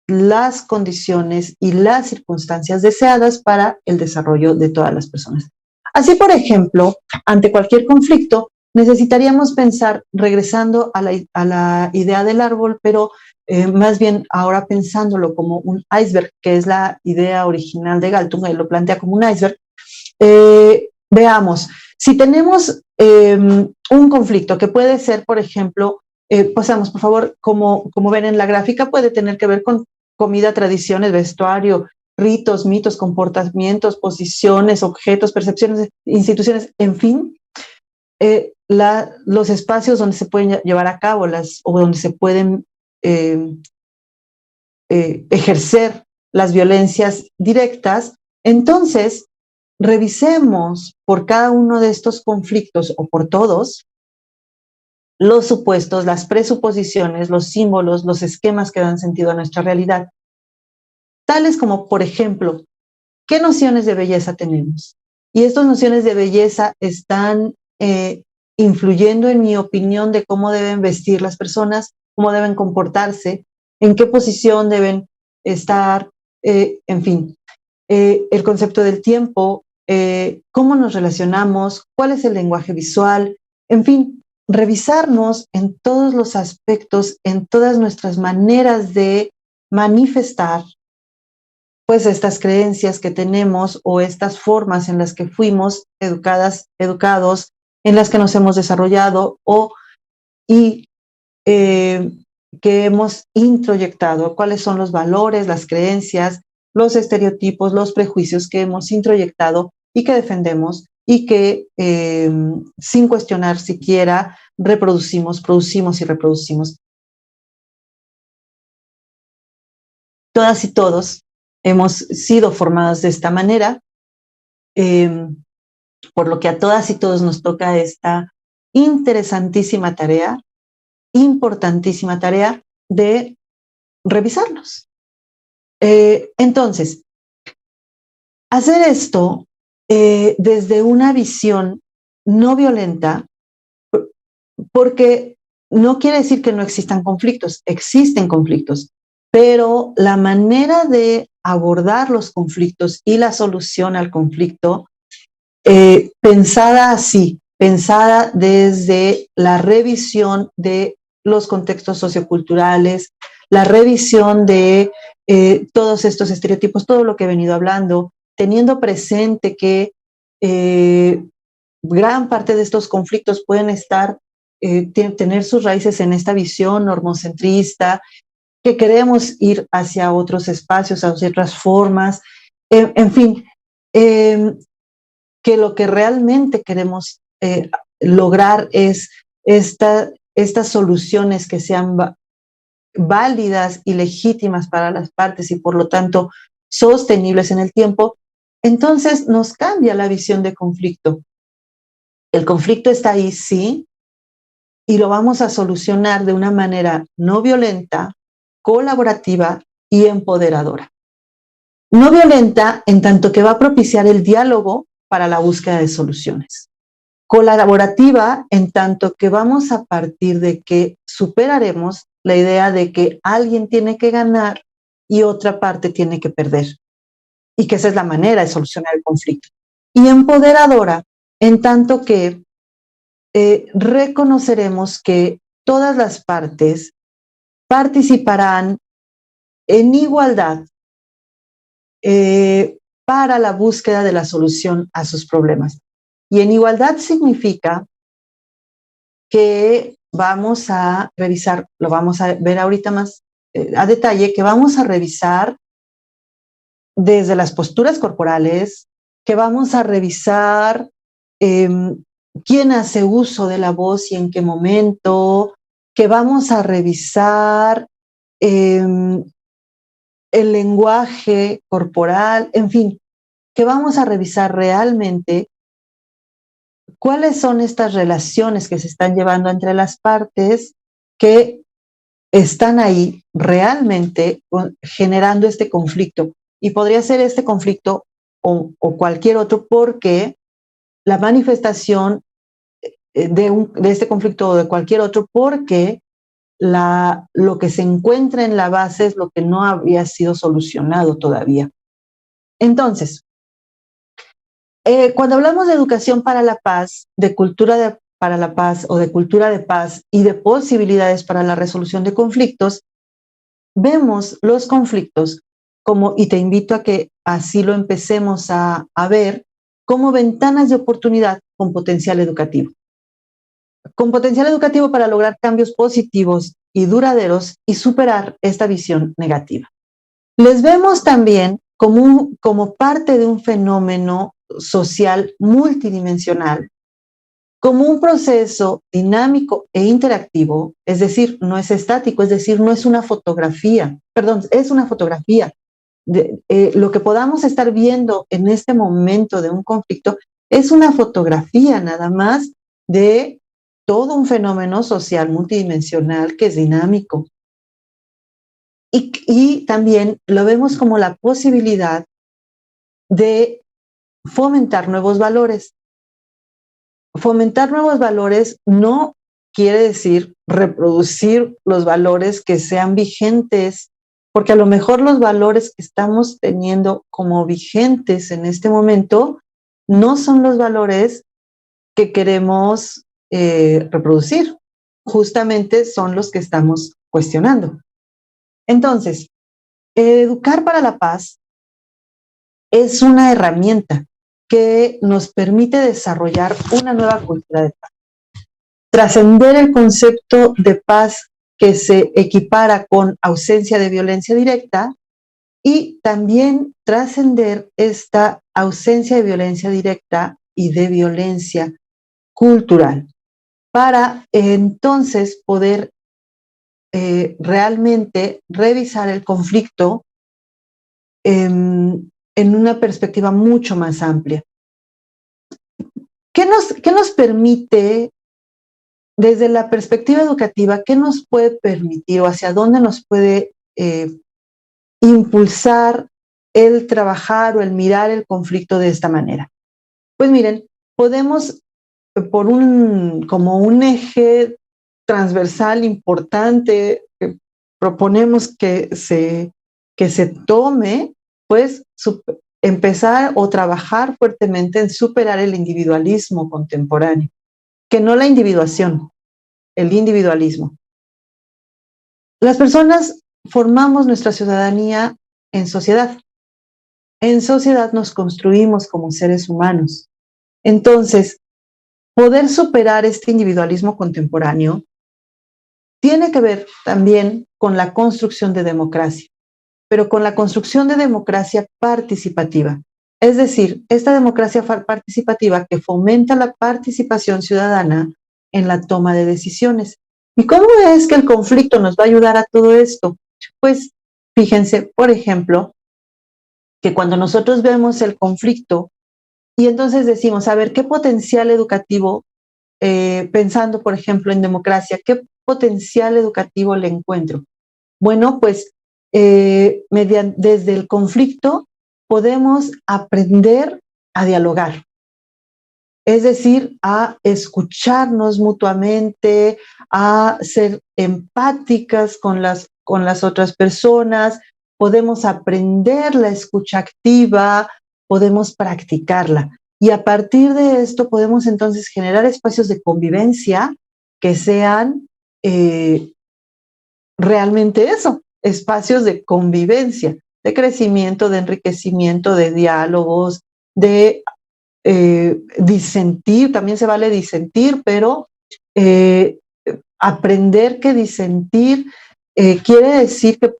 las condiciones y las circunstancias deseadas para el desarrollo de todas las personas. Así, por ejemplo, ante cualquier conflicto, necesitaríamos pensar, regresando a la idea del árbol, pero más bien ahora pensándolo como un iceberg, que es la idea original de Galtung, él lo plantea como un iceberg. Veamos, si tenemos un conflicto que puede ser, por ejemplo, pasamos, por favor, como ven en la gráfica, puede tener que ver con comida, tradiciones, vestuario, ritos, mitos, comportamientos, posiciones, objetos, percepciones, instituciones, en fin, los espacios donde se pueden llevar a cabo o donde se pueden ejercer las violencias directas. Entonces, revisemos por cada uno de estos conflictos o por todos los supuestos, las presuposiciones, los símbolos, los esquemas que dan sentido a nuestra realidad. Tales como, por ejemplo, ¿qué nociones de belleza tenemos? Y estas nociones de belleza están influyendo en mi opinión de cómo deben vestir las personas, cómo deben comportarse, en qué posición deben estar, en fin. El concepto del tiempo, cómo nos relacionamos, cuál es el lenguaje visual, en fin, revisarnos en todos los aspectos, en todas nuestras maneras de manifestar pues estas creencias que tenemos o estas formas en las que fuimos educados, en las que nos hemos desarrollado y que hemos introyectado, cuáles son los valores, las creencias, los estereotipos, los prejuicios que hemos introyectado y que defendemos y que sin cuestionar siquiera producimos y reproducimos. Todas y todos hemos sido formadas de esta manera, por lo que a todas y todos nos toca esta interesantísima tarea, importantísima tarea de revisarnos. Entonces, hacer esto desde una visión no violenta, porque no quiere decir que no existan conflictos, existen conflictos, pero la manera de abordar los conflictos y la solución al conflicto, pensada así, pensada desde la revisión de los contextos socioculturales, la revisión de todos estos estereotipos, todo lo que he venido hablando, teniendo presente que gran parte de estos conflictos pueden estar, tener sus raíces en esta visión normocentrista, que queremos ir hacia otros espacios, hacia otras formas, en fin, que lo que realmente queremos lograr es estas soluciones que sean válidas y legítimas para las partes y por lo tanto sostenibles en el tiempo. Entonces nos cambia la visión de conflicto. El conflicto está ahí, sí, y lo vamos a solucionar de una manera no violenta, colaborativa y empoderadora. No violenta en tanto que va a propiciar el diálogo para la búsqueda de soluciones. Colaborativa en tanto que vamos a partir de que superaremos la idea de que alguien tiene que ganar y otra parte tiene que perder. Y que esa es la manera de solucionar el conflicto. Y empoderadora en tanto que reconoceremos que todas las partes participarán en igualdad para la búsqueda de la solución a sus problemas. Y en igualdad significa que vamos a revisar, lo vamos a ver ahorita más a detalle, que vamos a revisar desde las posturas corporales, que vamos a revisar quién hace uso de la voz y en qué momento, que vamos a revisar el lenguaje corporal, en fin, que vamos a revisar realmente cuáles son estas relaciones que se están llevando entre las partes que están ahí realmente generando este conflicto. Y podría ser este conflicto o cualquier otro porque la manifestación de este conflicto o de cualquier otro porque lo que se encuentra en la base es lo que no había sido solucionado todavía. Entonces, cuando hablamos de educación para la paz, de cultura para la paz o de cultura de paz y de posibilidades para la resolución de conflictos, vemos los conflictos como, y te invito a que así lo empecemos a ver, como ventanas de oportunidad con potencial educativo. Con potencial educativo para lograr cambios positivos y duraderos y superar esta visión negativa. Les vemos también como parte de un fenómeno social multidimensional, como un proceso dinámico e interactivo, es decir, no es estático, es decir, no es una fotografía, perdón, es una fotografía. Lo que podamos estar viendo en este momento de un conflicto es una fotografía nada más de todo un fenómeno social multidimensional que es dinámico. Y también lo vemos como la posibilidad de fomentar nuevos valores. Fomentar nuevos valores no quiere decir reproducir los valores que sean vigentes, porque a lo mejor los valores que estamos teniendo como vigentes en este momento no son los valores que queremos reproducir. Justamente son los que estamos cuestionando. Entonces, educar para la paz es una herramienta que nos permite desarrollar una nueva cultura de paz. Trascender el concepto de paz que se equipara con ausencia de violencia directa y también trascender esta ausencia de violencia directa y de violencia cultural para entonces poder realmente revisar el conflicto en una perspectiva mucho más amplia. ¿Qué nos permite, desde la perspectiva educativa, qué nos puede permitir o hacia dónde nos puede impulsar el trabajar o el mirar el conflicto de esta manera? Pues miren, podemos, como un eje transversal importante que proponemos que se tome, pues empezar o trabajar fuertemente en superar el individualismo contemporáneo, que no la individuación, el individualismo. Las personas formamos nuestra ciudadanía en sociedad. En sociedad nos construimos como seres humanos. Entonces, poder superar este individualismo contemporáneo tiene que ver también con la construcción de democracia, pero con la construcción de democracia participativa. Es decir, esta democracia participativa que fomenta la participación ciudadana en la toma de decisiones. ¿Y cómo es que el conflicto nos va a ayudar a todo esto? Pues fíjense, por ejemplo, que cuando nosotros vemos el conflicto y entonces decimos, a ver, ¿qué potencial educativo, pensando, por ejemplo, en democracia, qué potencial educativo le encuentro? Bueno, pues desde el conflicto podemos aprender a dialogar, es decir, a escucharnos mutuamente, a ser empáticas con las otras personas, podemos aprender la escucha activa, podemos practicarla. Y a partir de esto podemos entonces generar espacios de convivencia que sean realmente eso, espacios de convivencia, de crecimiento, de enriquecimiento, de diálogos, de disentir, también se vale disentir, pero aprender que disentir quiere decir que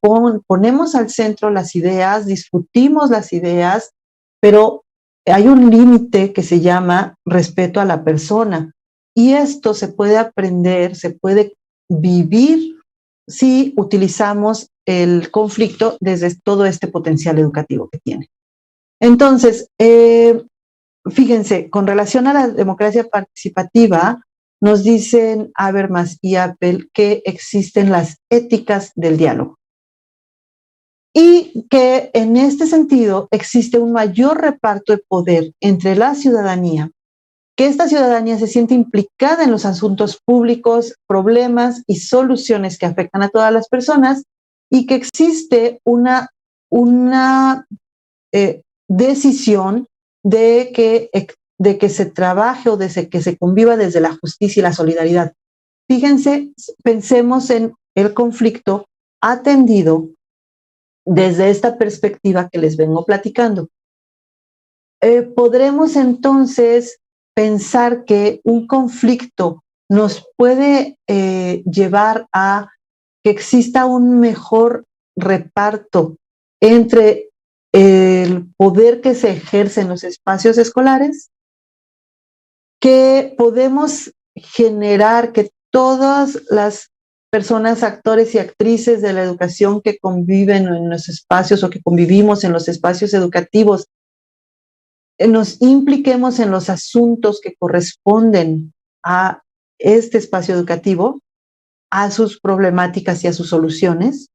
ponemos al centro las ideas, discutimos las ideas, pero hay un límite que se llama respeto a la persona. Y esto se puede aprender, se puede vivir si utilizamos el conflicto desde todo este potencial educativo que tiene. Entonces, fíjense, con relación a la democracia participativa, nos dicen Habermas y Apple que existen las éticas del diálogo y que en este sentido existe un mayor reparto de poder entre la ciudadanía, que esta ciudadanía se siente implicada en los asuntos públicos, problemas y soluciones que afectan a todas las personas y que existe una decisión de que se trabaje o de que se conviva desde la justicia y la solidaridad. Fíjense, pensemos en el conflicto atendido desde esta perspectiva que les vengo platicando. Podremos entonces pensar que un conflicto nos puede llevar a que exista un mejor reparto entre el poder que se ejerce en los espacios escolares, que podemos generar que todas las personas, actores y actrices de la educación que conviven en los espacios o que convivimos en los espacios educativos, nos impliquemos en los asuntos que corresponden a este espacio educativo, a sus problemáticas y a sus soluciones,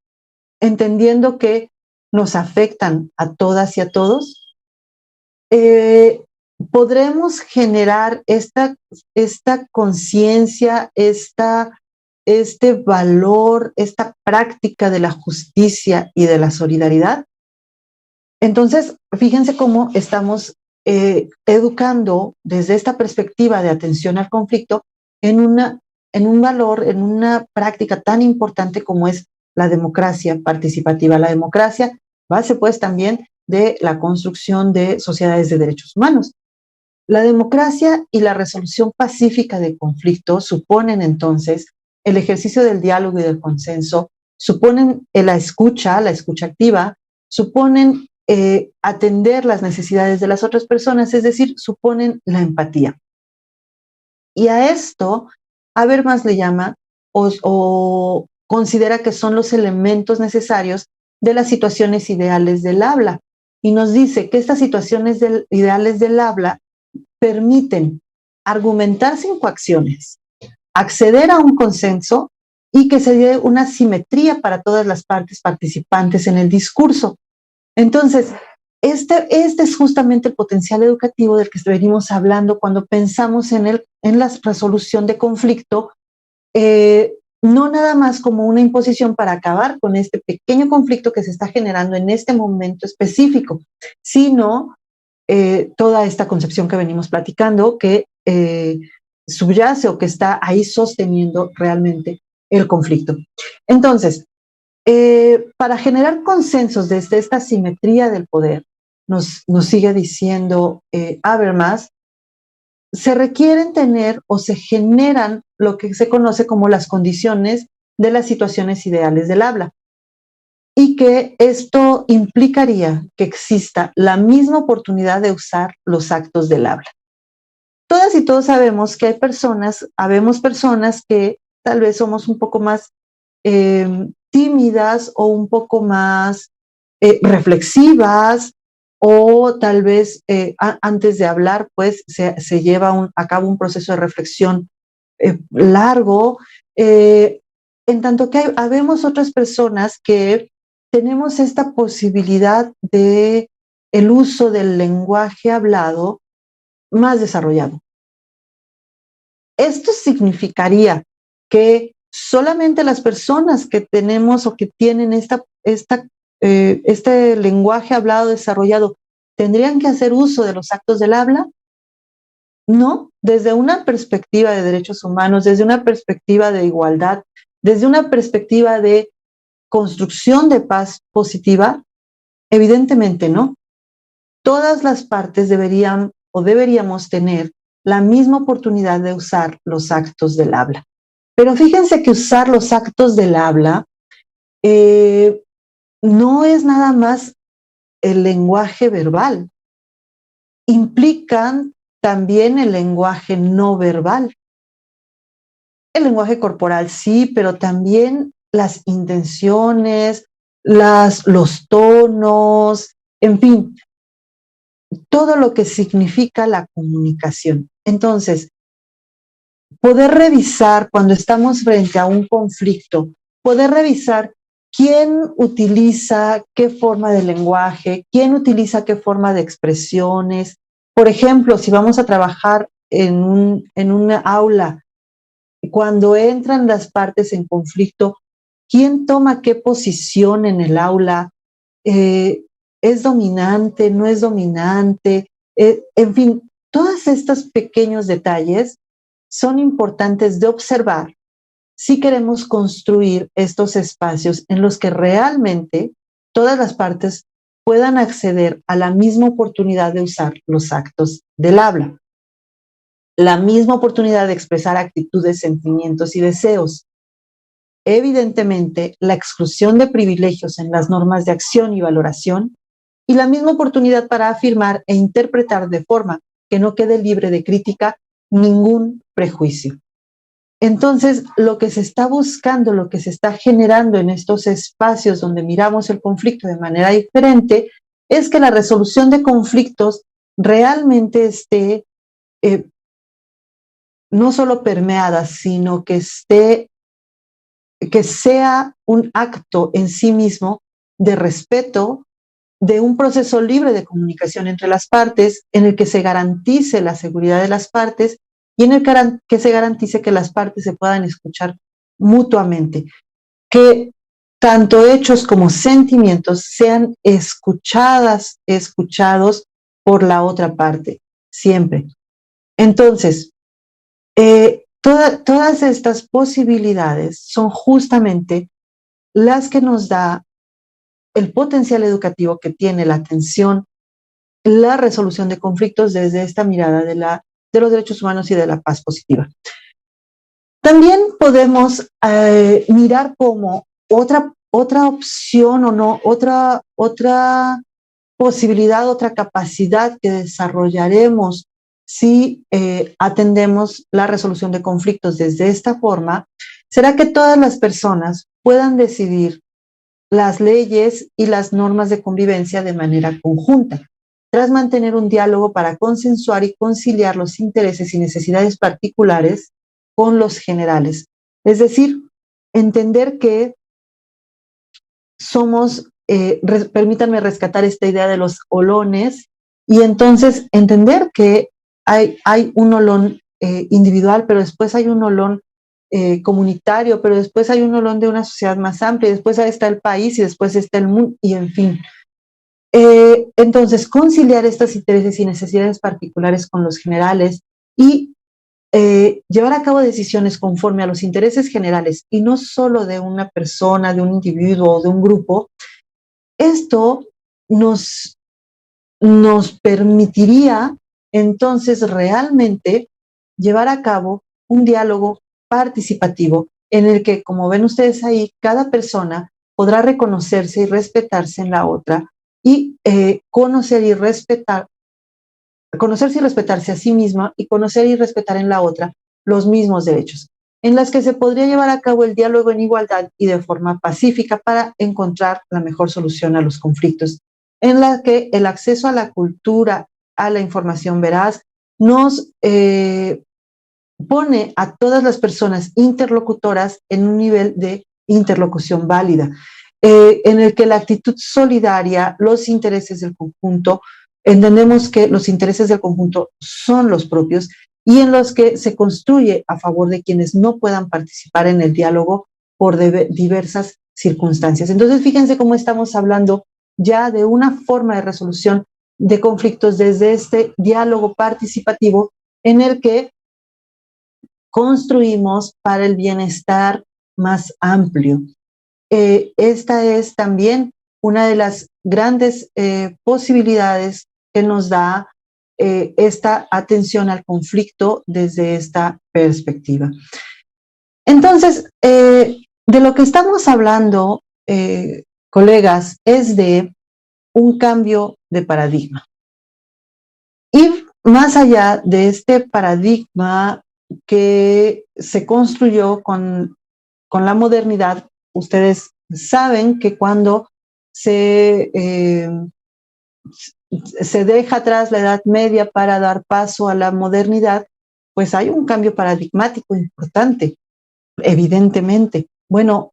entendiendo que nos afectan a todas y a todos, podremos generar esta conciencia, este valor, esta práctica de la justicia y de la solidaridad. Entonces, fíjense cómo estamos educando desde esta perspectiva de atención al conflicto en un valor, en una práctica tan importante como es la democracia participativa. La democracia, base pues también de la construcción de sociedades de derechos humanos. La democracia y la resolución pacífica de conflictos suponen entonces el ejercicio del diálogo y del consenso, suponen la escucha activa, suponen atender las necesidades de las otras personas, es decir, suponen la empatía. Y a esto Habermas le llama o considera que son los elementos necesarios de las situaciones ideales del habla. Y nos dice que estas situaciones ideales del habla permiten argumentar sin coacciones, acceder a un consenso y que se dé una simetría para todas las partes participantes en el discurso. Entonces, este es justamente el potencial educativo del que venimos hablando cuando pensamos en la resolución de conflicto, no nada más como una imposición para acabar con este pequeño conflicto que se está generando en este momento específico, sino toda esta concepción que venimos platicando que subyace o que está ahí sosteniendo realmente el conflicto. Entonces, para generar consensos desde esta simetría del poder, nos sigue diciendo Habermas, se requieren tener o se generan lo que se conoce como las condiciones de las situaciones ideales del habla. Y que esto implicaría que exista la misma oportunidad de usar los actos del habla. Todas y todos sabemos que habemos personas que tal vez somos un poco más tímidas o un poco más reflexivas, o tal vez antes de hablar, pues se lleva a cabo un proceso de reflexión largo, en tanto que habemos otras personas que tenemos esta posibilidad de el uso del lenguaje hablado más desarrollado. Esto significaría que solamente las personas que tenemos o que tienen este lenguaje hablado desarrollado tendrían que hacer uso de los actos del habla. No, desde una perspectiva de derechos humanos, desde una perspectiva de igualdad, desde una perspectiva de construcción de paz positiva, evidentemente no. Todas las partes deberían o deberíamos tener la misma oportunidad de usar los actos del habla. Pero fíjense que usar los actos del habla no es nada más el lenguaje verbal, implican también el lenguaje no verbal. El lenguaje corporal sí, pero también las intenciones, los tonos, en fin, todo lo que significa la comunicación. Entonces, poder revisar cuando estamos frente a un conflicto, poder revisar quién utiliza qué forma de lenguaje, quién utiliza qué forma de expresiones. Por ejemplo, si vamos a trabajar en una aula, cuando entran las partes en conflicto, ¿quién toma qué posición en el aula? ¿Es dominante? ¿No es dominante? En fin, todos estos pequeños detalles son importantes de observar si queremos construir estos espacios en los que realmente todas las partes puedan acceder a la misma oportunidad de usar los actos del habla, la misma oportunidad de expresar actitudes, sentimientos y deseos. Evidentemente, la exclusión de privilegios en las normas de acción y valoración, y la misma oportunidad para afirmar e interpretar de forma que no quede libre de crítica ningún prejuicio. Entonces, lo que se está buscando, lo que se está generando en estos espacios donde miramos el conflicto de manera diferente, es que la resolución de conflictos realmente esté no solo permeada, sino que sea un acto en sí mismo de respeto, de un proceso libre de comunicación entre las partes, en el que se garantice la seguridad de las partes y en el que se garantice que las partes se puedan escuchar mutuamente, que tanto hechos como sentimientos sean escuchados por la otra parte, siempre. Entonces, todas estas posibilidades son justamente las que nos da el potencial educativo que tiene la atención, la resolución de conflictos desde esta mirada de los derechos humanos y de la paz positiva. También podemos mirar como otra opción o no, otra posibilidad, otra capacidad que desarrollaremos si atendemos la resolución de conflictos desde esta forma, será que todas las personas puedan decidir las leyes y las normas de convivencia de manera conjunta, tras mantener un diálogo para consensuar y conciliar los intereses y necesidades particulares con los generales. Es decir, entender que somos, permítanme rescatar esta idea de los olones, y entonces entender que hay un olón individual, pero después hay un olón comunitario, pero después hay un olón de una sociedad más amplia, y después está el país, y después está el mundo, y en fin. Entonces, conciliar estos intereses y necesidades particulares con los generales y llevar a cabo decisiones conforme a los intereses generales y no solo de una persona, de un individuo o de un grupo, esto nos permitiría entonces realmente llevar a cabo un diálogo participativo en el que, como ven ustedes ahí, cada persona podrá reconocerse y respetarse en la otra y conocerse y respetarse a sí misma y conocer y respetar en la otra los mismos derechos, en las que se podría llevar a cabo el diálogo en igualdad y de forma pacífica para encontrar la mejor solución a los conflictos, en la que el acceso a la cultura, a la información veraz, nos pone a todas las personas interlocutoras en un nivel de interlocución válida, en el que la actitud solidaria, los intereses del conjunto, entendemos que los intereses del conjunto son los propios y en los que se construye a favor de quienes no puedan participar en el diálogo por diversas circunstancias. Entonces, fíjense cómo estamos hablando ya de una forma de resolución de conflictos desde este diálogo participativo en el que construimos para el bienestar más amplio. Esta es también una de las grandes posibilidades que nos da esta atención al conflicto desde esta perspectiva. Entonces, de lo que estamos hablando, colegas, es de un cambio de paradigma. Ir más allá de este paradigma que se construyó con la modernidad. Ustedes saben que cuando se deja atrás la Edad Media para dar paso a la modernidad, pues hay un cambio paradigmático importante, evidentemente. Bueno,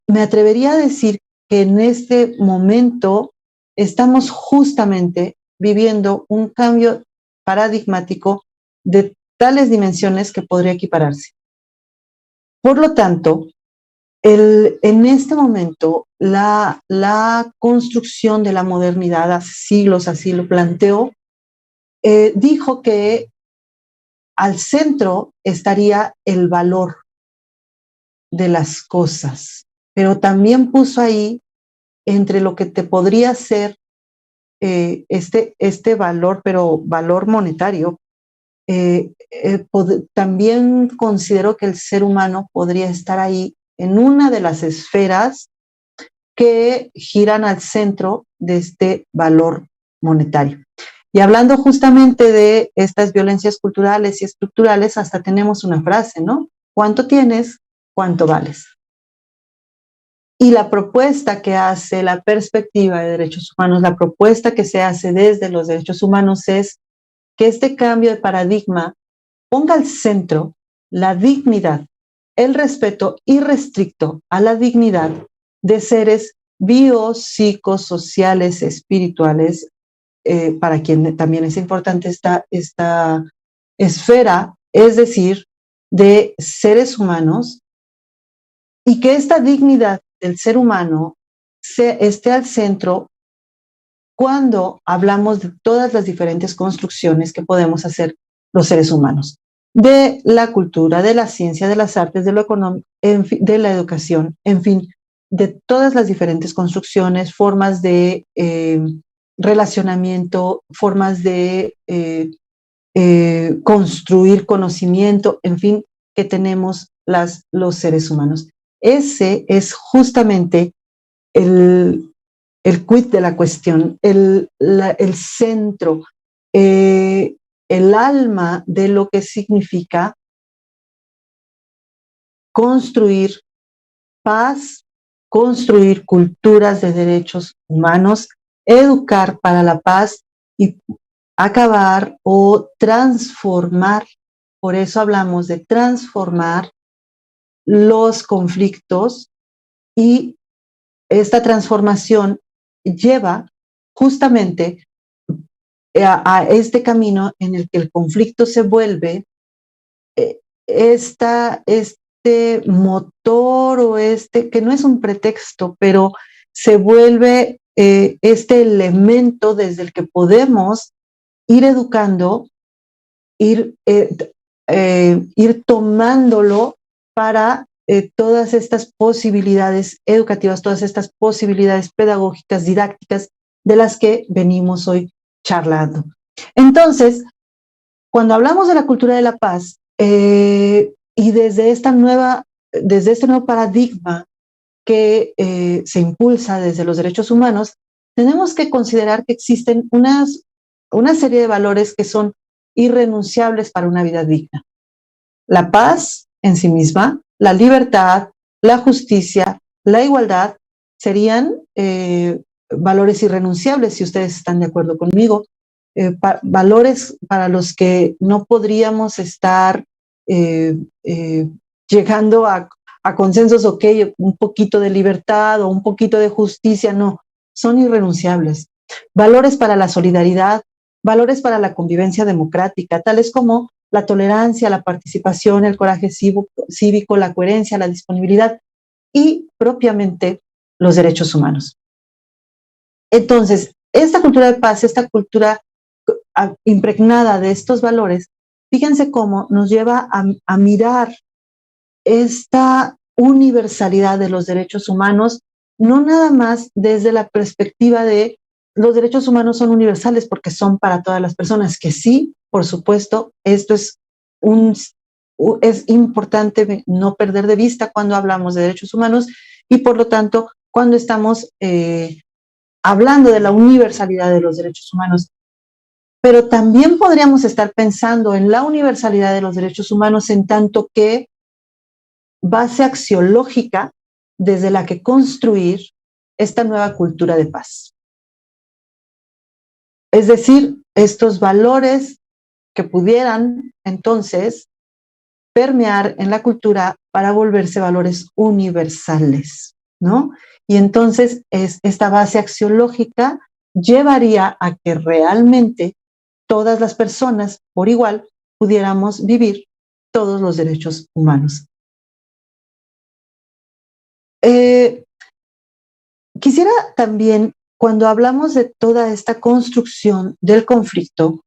me atrevería a decir que en este momento estamos justamente viviendo un cambio paradigmático de tales dimensiones que podría equipararse. Por lo tanto, en este momento, la construcción de la modernidad, hace siglos así lo planteó, dijo que al centro estaría el valor de las cosas, pero también puso ahí entre lo que te podría ser este valor, pero valor monetario, también considero que el ser humano podría estar ahí en una de las esferas que giran al centro de este valor monetario. Y hablando justamente de estas violencias culturales y estructurales, hasta tenemos una frase, ¿no? ¿Cuánto tienes? ¿Cuánto vales? Y la propuesta que hace la perspectiva de derechos humanos, la propuesta que se hace desde los derechos humanos es que este cambio de paradigma ponga al centro la dignidad, el respeto irrestricto a la dignidad de seres biopsicosociales, espirituales, para quien también es importante esta esfera, es decir, de seres humanos, y que esta dignidad del ser humano esté al centro cuando hablamos de todas las diferentes construcciones que podemos hacer los seres humanos, de la cultura, de la ciencia, de las artes, de lo económico, en fin, de la educación, en fin, de todas las diferentes construcciones, formas de relacionamiento, formas de construir conocimiento, en fin, que tenemos los seres humanos. Ese es justamente el quid de la cuestión, el centro, el alma de lo que significa construir paz, construir culturas de derechos humanos, educar para la paz y acabar o transformar. Por eso hablamos de transformar los conflictos, y esta transformación lleva justamente a este camino en el que el conflicto se vuelve este motor, o que no es un pretexto, pero se vuelve este elemento desde el que podemos ir educando, ir tomándolo para todas estas posibilidades educativas, todas estas posibilidades pedagógicas, didácticas, de las que venimos hoy charlando. Entonces, Cuando hablamos de la cultura de la paz, y desde este nuevo paradigma que se impulsa desde los derechos humanos, tenemos que considerar que existen una serie de valores que son irrenunciables para una vida digna. La paz en sí misma, la libertad, la justicia, la igualdad serían valores irrenunciables, si ustedes están de acuerdo conmigo, valores para los que no podríamos estar llegando a consensos, ok, un poquito de libertad o un poquito de justicia, no, son irrenunciables. Valores para la solidaridad, valores para la convivencia democrática, tales como la tolerancia, la participación, el coraje cívico, la coherencia, la disponibilidad y propiamente los derechos humanos. Entonces, esta cultura de paz, esta cultura impregnada de estos valores, fíjense cómo nos lleva a mirar esta universalidad de los derechos humanos, no nada más desde la perspectiva de los derechos humanos son universales porque son para todas las personas, que sí, por supuesto, esto es importante no perder de vista cuando hablamos de derechos humanos y por lo tanto cuando estamos hablando de la universalidad de los derechos humanos. Pero también podríamos estar pensando en la universalidad de los derechos humanos en tanto que base axiológica desde la que construir esta nueva cultura de paz. Es decir, estos valores que pudieran entonces permear en la cultura para volverse valores universales, ¿no? Y entonces esta base axiológica llevaría a que realmente todas las personas por igual pudiéramos vivir todos los derechos humanos. Quisiera también, cuando hablamos de toda esta construcción del conflicto,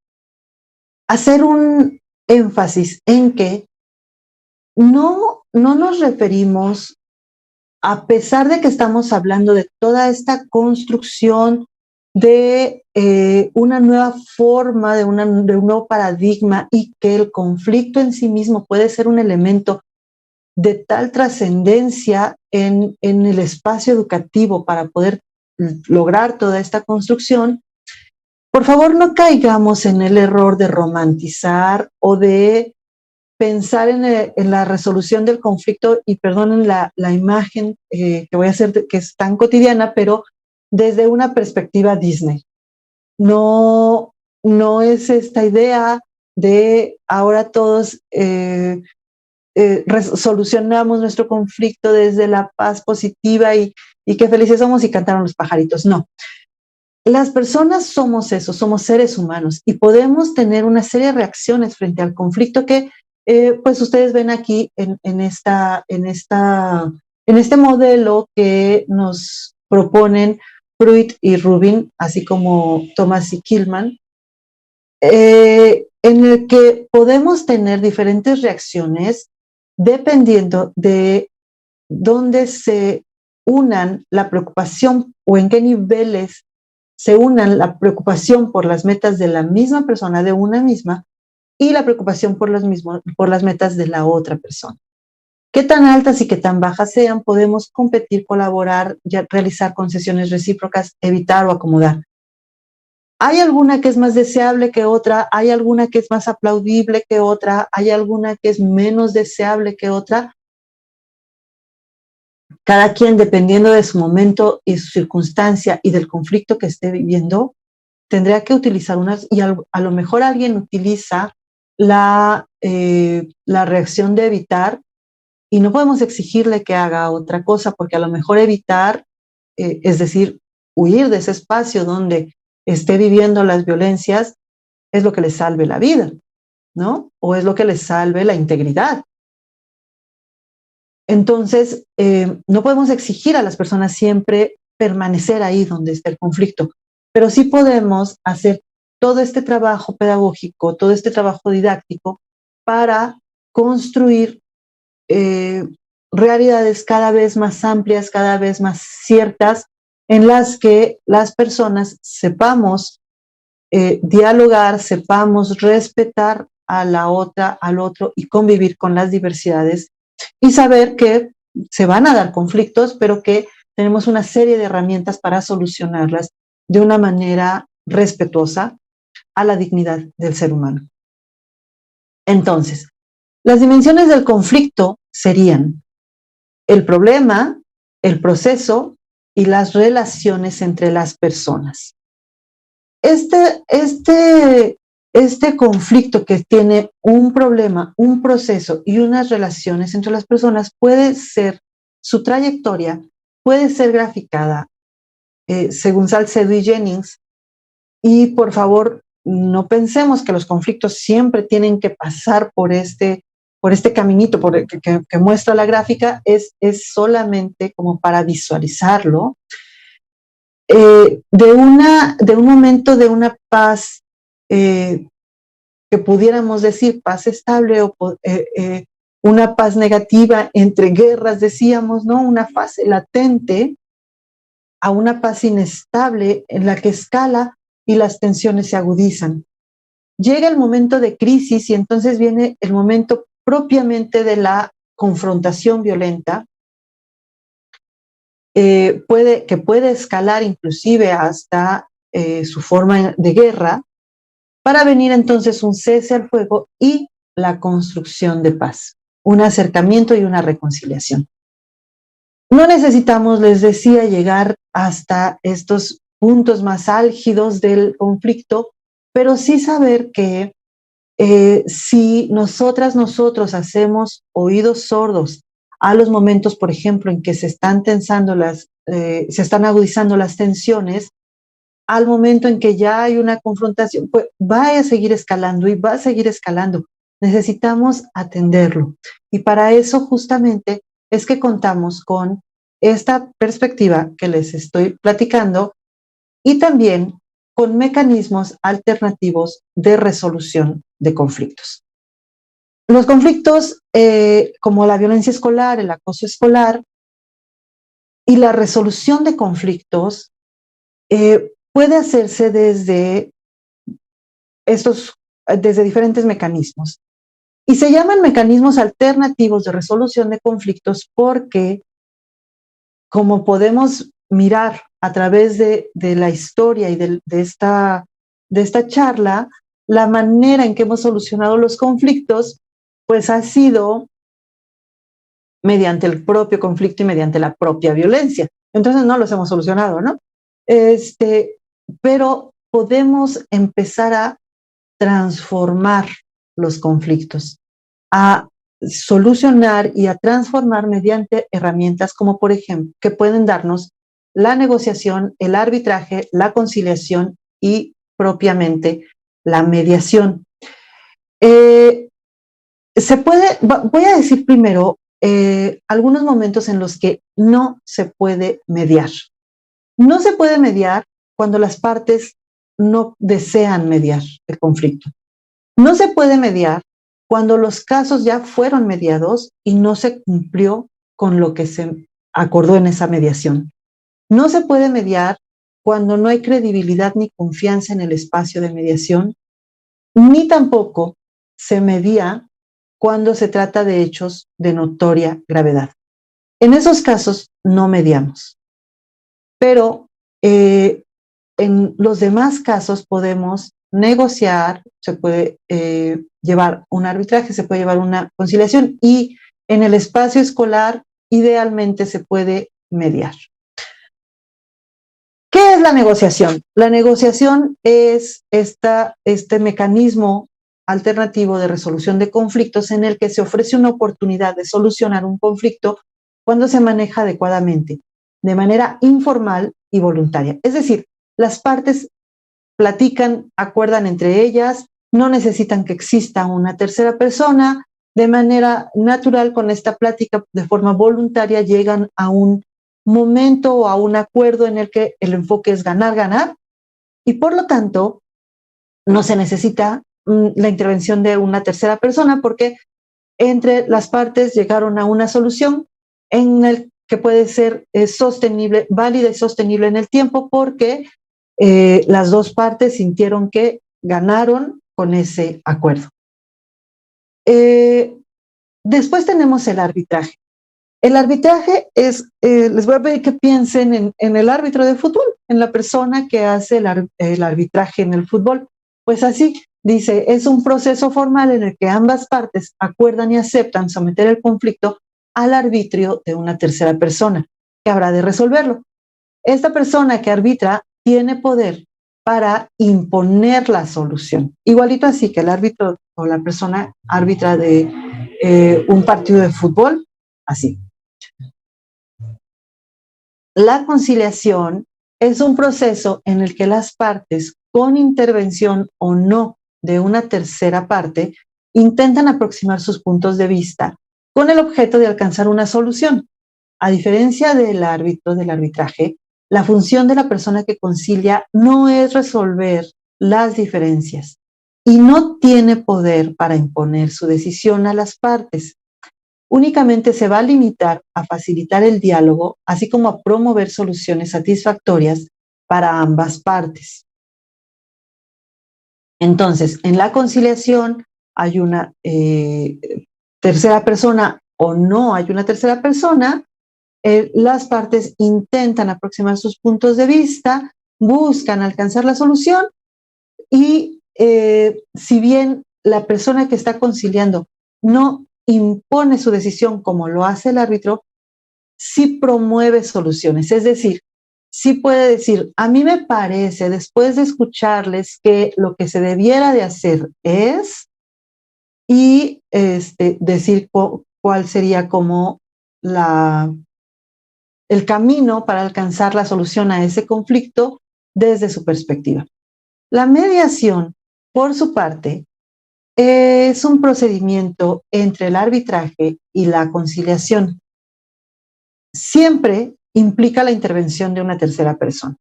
hacer un énfasis en que no nos referimos, a pesar de que estamos hablando de toda esta construcción de una nueva forma, de un nuevo paradigma y que el conflicto en sí mismo puede ser un elemento de tal trascendencia en el espacio educativo para poder lograr toda esta construcción, por favor no caigamos en el error de romantizar o de pensar en la resolución del conflicto, y perdonen la imagen que voy a hacer, que es tan cotidiana, pero desde una perspectiva Disney. No es esta idea de ahora todos solucionamos nuestro conflicto desde la paz positiva y qué felices somos y cantaron los pajaritos. No. Las personas somos eso, somos seres humanos y podemos tener una serie de reacciones frente al conflicto que pues ustedes ven aquí en este modelo que nos proponen Pruitt y Rubin, así como Thomas y Killman, en el que podemos tener diferentes reacciones dependiendo de dónde se unan la preocupación o en qué niveles se unan la preocupación por las metas de la misma persona, de una misma, y la preocupación por las metas de la otra persona. Qué tan altas y qué tan bajas sean, podemos competir, colaborar, realizar concesiones recíprocas, evitar o acomodar. ¿Hay alguna que es más deseable que otra? ¿Hay alguna que es más aplaudible que otra? ¿Hay alguna que es menos deseable que otra? Cada quien, dependiendo de su momento y su circunstancia y del conflicto que esté viviendo, tendría que utilizar unas, y a lo mejor alguien utiliza la reacción de evitar y no podemos exigirle que haga otra cosa, porque a lo mejor evitar, es decir, huir de ese espacio donde esté viviendo las violencias, es lo que le salve la vida, ¿no? O es lo que le salve la integridad. Entonces, no podemos exigir a las personas siempre permanecer ahí donde está el conflicto, pero sí podemos hacer todo este trabajo pedagógico, todo este trabajo didáctico para construir realidades cada vez más amplias, cada vez más ciertas, en las que las personas sepamos dialogar, sepamos respetar a la otra, al otro y convivir con las diversidades y saber que se van a dar conflictos, pero que tenemos una serie de herramientas para solucionarlas de una manera respetuosa a la dignidad del ser humano. Entonces, las dimensiones del conflicto serían el problema, el proceso y las relaciones entre las personas. Este conflicto que tiene un problema, un proceso y unas relaciones entre las personas puede ser, su trayectoria puede ser graficada según Salcedo y Jennings, y por favor no pensemos que los conflictos siempre tienen que pasar por este caminito que muestra la gráfica, es solamente como para visualizarlo, de un momento de una paz que pudiéramos decir paz estable o una paz negativa entre guerras, decíamos, ¿no? Una fase latente a una paz inestable en la que escala y las tensiones se agudizan. Llega el momento de crisis y entonces viene el momento propiamente de la confrontación violenta, que puede escalar inclusive hasta su forma de guerra, para venir entonces un cese al fuego y la construcción de paz, un acercamiento y una reconciliación. No necesitamos, les decía, llegar hasta estos puntos más álgidos del conflicto, pero sí saber que si nosotros hacemos oídos sordos a los momentos, por ejemplo, en que se están se están agudizando las tensiones, al momento en que ya hay una confrontación, pues va a seguir escalando y va a seguir escalando. Necesitamos atenderlo. Y para eso justamente es que contamos con esta perspectiva que les estoy platicando y también con mecanismos alternativos de resolución de conflictos. Los conflictos, como la violencia escolar, el acoso escolar y la resolución de conflictos, puede hacerse desde diferentes mecanismos. Y se llaman mecanismos alternativos de resolución de conflictos porque, como podemos mirar a través de la historia y de esta charla, la manera en que hemos solucionado los conflictos, pues ha sido mediante el propio conflicto y mediante la propia violencia. Entonces no los hemos solucionado, ¿no? Pero podemos empezar a transformar los conflictos, a solucionar y a transformar mediante herramientas como, por ejemplo, que pueden darnos la negociación, el arbitraje, la conciliación y propiamente la mediación. Voy a decir primero algunos momentos en los que no se puede mediar. No se puede mediar cuando las partes no desean mediar el conflicto. No se puede mediar cuando los casos ya fueron mediados y no se cumplió con lo que se acordó en esa mediación. No se puede mediar cuando no hay credibilidad ni confianza en el espacio de mediación, ni tampoco se media cuando se trata de hechos de notoria gravedad. En esos casos no mediamos. Pero en los demás casos podemos negociar, se puede llevar un arbitraje, se puede llevar una conciliación y en el espacio escolar idealmente se puede mediar. ¿Qué es la negociación? La negociación es este mecanismo alternativo de resolución de conflictos en el que se ofrece una oportunidad de solucionar un conflicto cuando se maneja adecuadamente, de manera informal y voluntaria. Es decir, las partes platican, acuerdan entre ellas, no necesitan que exista una tercera persona, de manera natural con esta plática de forma voluntaria llegan a un momento o a un acuerdo en el que el enfoque es ganar, ganar, y por lo tanto no se necesita la intervención de una tercera persona porque entre las partes llegaron a una solución en el que puede ser sostenible, válida y sostenible en el tiempo porque las dos partes sintieron que ganaron con ese acuerdo. Después tenemos el arbitraje. El arbitraje es, les voy a pedir que piensen en el árbitro de fútbol, en la persona que hace el arbitraje en el fútbol. Pues así, dice, es un proceso formal en el que ambas partes acuerdan y aceptan someter el conflicto al arbitrio de una tercera persona, que habrá de resolverlo. Esta persona que arbitra tiene poder para imponer la solución. Igualito así que el árbitro o la persona árbitra de un partido de fútbol, así. La conciliación es un proceso en el que las partes, con intervención o no de una tercera parte, intentan aproximar sus puntos de vista con el objeto de alcanzar una solución. A diferencia del árbitro del arbitraje, la función de la persona que concilia no es resolver las diferencias y no tiene poder para imponer su decisión a las partes. Únicamente se va a limitar a facilitar el diálogo, así como a promover soluciones satisfactorias para ambas partes. Entonces, en la conciliación hay una tercera persona o no hay una tercera persona. Las partes intentan aproximar sus puntos de vista, buscan alcanzar la solución y si bien la persona que está conciliando no impone su decisión como lo hace el árbitro, sí promueve soluciones. Es decir, sí puede decir, a mí me parece, después de escucharles, que lo que se debiera de hacer es, y decir cuál sería como el camino para alcanzar la solución a ese conflicto desde su perspectiva. La mediación, por su parte, es un procedimiento entre el arbitraje y la conciliación. Siempre implica la intervención de una tercera persona.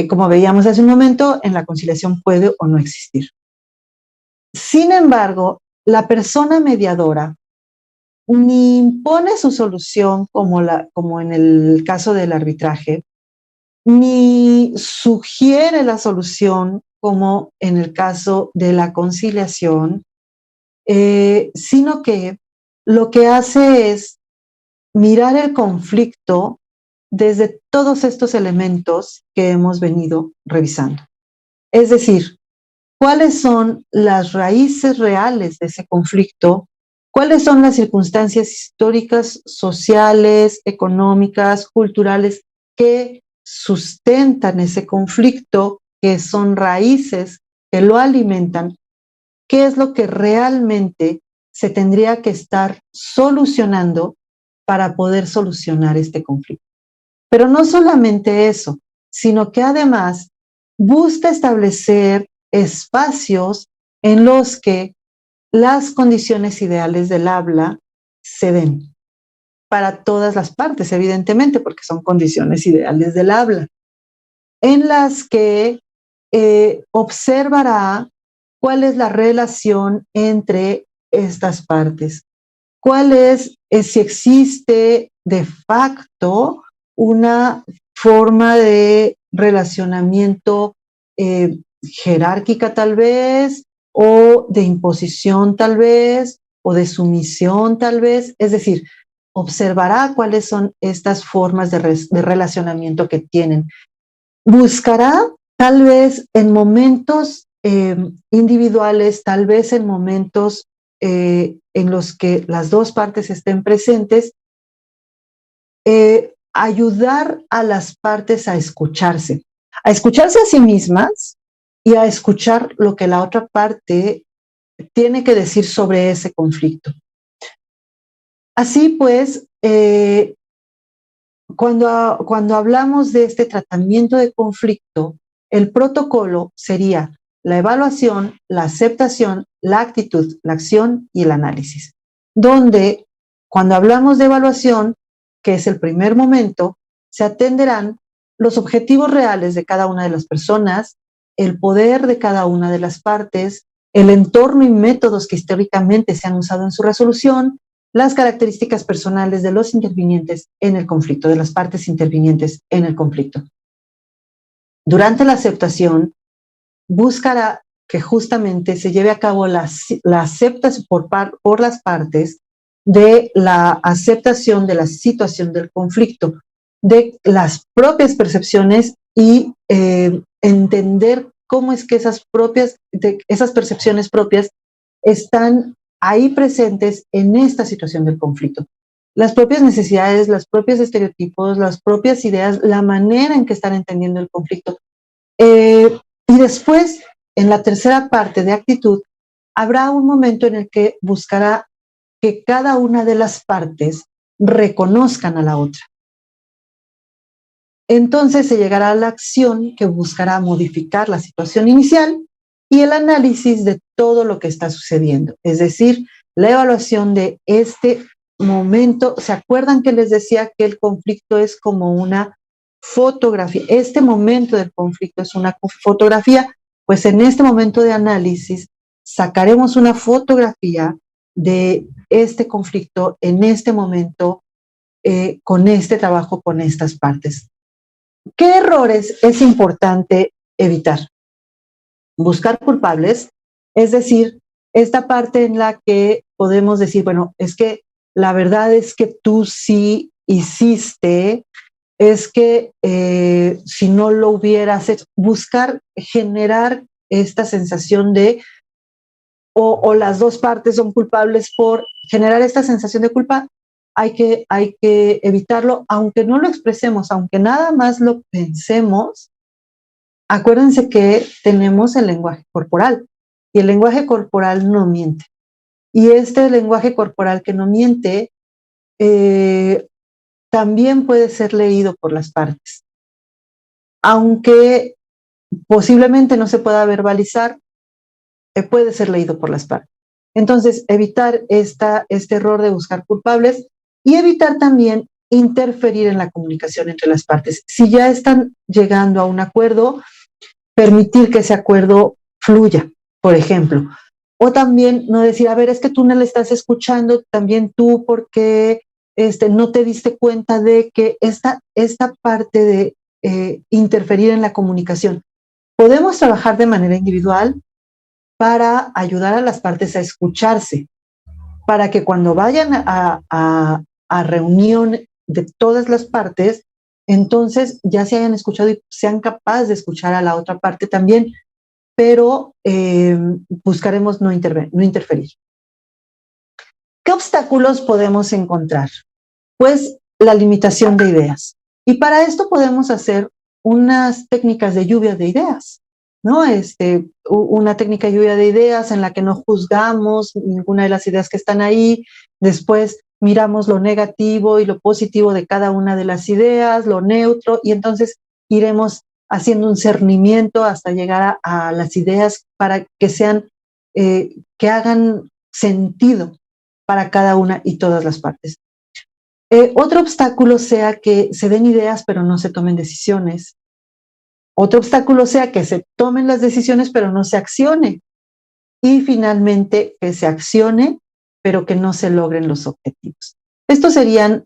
Como veíamos hace un momento, en la conciliación puede o no existir. Sin embargo, la persona mediadora ni impone su solución como en el caso del arbitraje, ni sugiere la solución como en el caso de la conciliación, sino que lo que hace es mirar el conflicto desde todos estos elementos que hemos venido revisando. Es decir, ¿cuáles son las raíces reales de ese conflicto? ¿Cuáles son las circunstancias históricas, sociales, económicas, culturales que sustentan ese conflicto, que son raíces que lo alimentan? ¿Qué es lo que realmente se tendría que estar solucionando para poder solucionar este conflicto? Pero no solamente eso, sino que además busca establecer espacios en los que las condiciones ideales del habla se den para todas las partes, evidentemente, porque son condiciones ideales del habla, en las que observará cuál es la relación entre estas partes, cuál es, si existe de facto una forma de relacionamiento jerárquica tal vez, o de imposición tal vez, o de sumisión tal vez. Es decir, observará cuáles son estas formas de relacionamiento que tienen. Buscará tal vez en momentos individuales, tal vez en momentos en los que las dos partes estén presentes, ayudar a las partes a escucharse a sí mismas y a escuchar lo que la otra parte tiene que decir sobre ese conflicto. Así pues, cuando hablamos de este tratamiento de conflicto, el protocolo sería la evaluación, la aceptación, la actitud, la acción y el análisis. Donde, cuando hablamos de evaluación, que es el primer momento, se atenderán los objetivos reales de cada una de las personas, el poder de cada una de las partes, el entorno y métodos que históricamente se han usado en su resolución, las características personales de los intervinientes en el conflicto, de las partes intervinientes en el conflicto. Durante la aceptación, buscará que justamente se lleve a cabo la aceptación por las partes de la aceptación de la situación del conflicto, de las propias percepciones y entender cómo es que esas percepciones propias están ahí presentes en esta situación del conflicto. Las propias necesidades, los propios estereotipos, las propias ideas, la manera en que están entendiendo el conflicto. Y después, en la tercera parte de actitud, habrá un momento en el que buscará que cada una de las partes reconozcan a la otra. Entonces se llegará a la acción que buscará modificar la situación inicial y el análisis de todo lo que está sucediendo. Es decir, la evaluación de este momento. ¿Se acuerdan que les decía que el conflicto es como una fotografía? Este momento del conflicto es una fotografía. Pues en este momento de análisis sacaremos una fotografía de este conflicto en este momento, con este trabajo, con estas partes. ¿Qué errores es importante evitar? Buscar culpables, es decir, esta parte en la que podemos decir, bueno, es que la verdad es que tú sí hiciste, es que si no lo hubieras hecho, buscar generar esta sensación de, o las dos partes son culpables por generar esta sensación de culpa. Hay que evitarlo, aunque no lo expresemos, aunque nada más lo pensemos. Acuérdense que tenemos el lenguaje corporal y el lenguaje corporal no miente. Y este lenguaje corporal que no miente también puede ser leído por las partes. Aunque posiblemente no se pueda verbalizar, puede ser leído por las partes. Entonces, evitar este error de buscar culpables y evitar también interferir en la comunicación entre las partes. Si ya están llegando a un acuerdo, permitir que ese acuerdo fluya, por ejemplo. O también no decir, a ver, es que tú no le estás escuchando, también tú, porque no te diste cuenta de que esta parte de interferir en la comunicación. Podemos trabajar de manera individual para ayudar a las partes a escucharse, para que cuando vayan a reunión de todas las partes, entonces ya se hayan escuchado y sean capaces de escuchar a la otra parte también, pero buscaremos no interferir. ¿Qué obstáculos podemos encontrar? Pues la limitación de ideas. Y para esto podemos hacer unas técnicas de lluvia de ideas, ¿no? Una técnica de lluvia de ideas en la que no juzgamos ninguna de las ideas que están ahí, después miramos lo negativo y lo positivo de cada una de las ideas, lo neutro, y entonces iremos haciendo un cernimiento hasta llegar a las ideas para que sean, que hagan sentido para cada una y todas las partes. Otro obstáculo sea que se den ideas pero no se tomen decisiones. Otro obstáculo sea que se tomen las decisiones pero no se accione. Y finalmente que se accione pero que no se logren los objetivos. Estos serían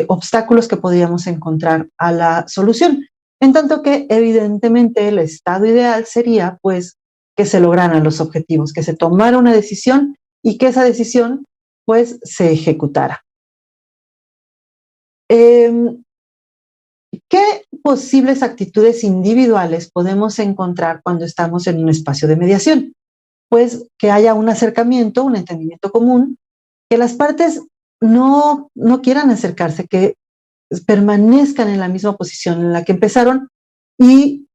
obstáculos que podríamos encontrar a la solución. En tanto que evidentemente el estado ideal sería pues que se lograran los objetivos, que se tomara una decisión y que esa decisión pues se ejecutara. ¿Qué posibles actitudes individuales podemos encontrar cuando estamos en un espacio de mediación? Pues que haya un acercamiento, un entendimiento común, que las partes no quieran acercarse, que permanezcan en la misma posición en la que empezaron y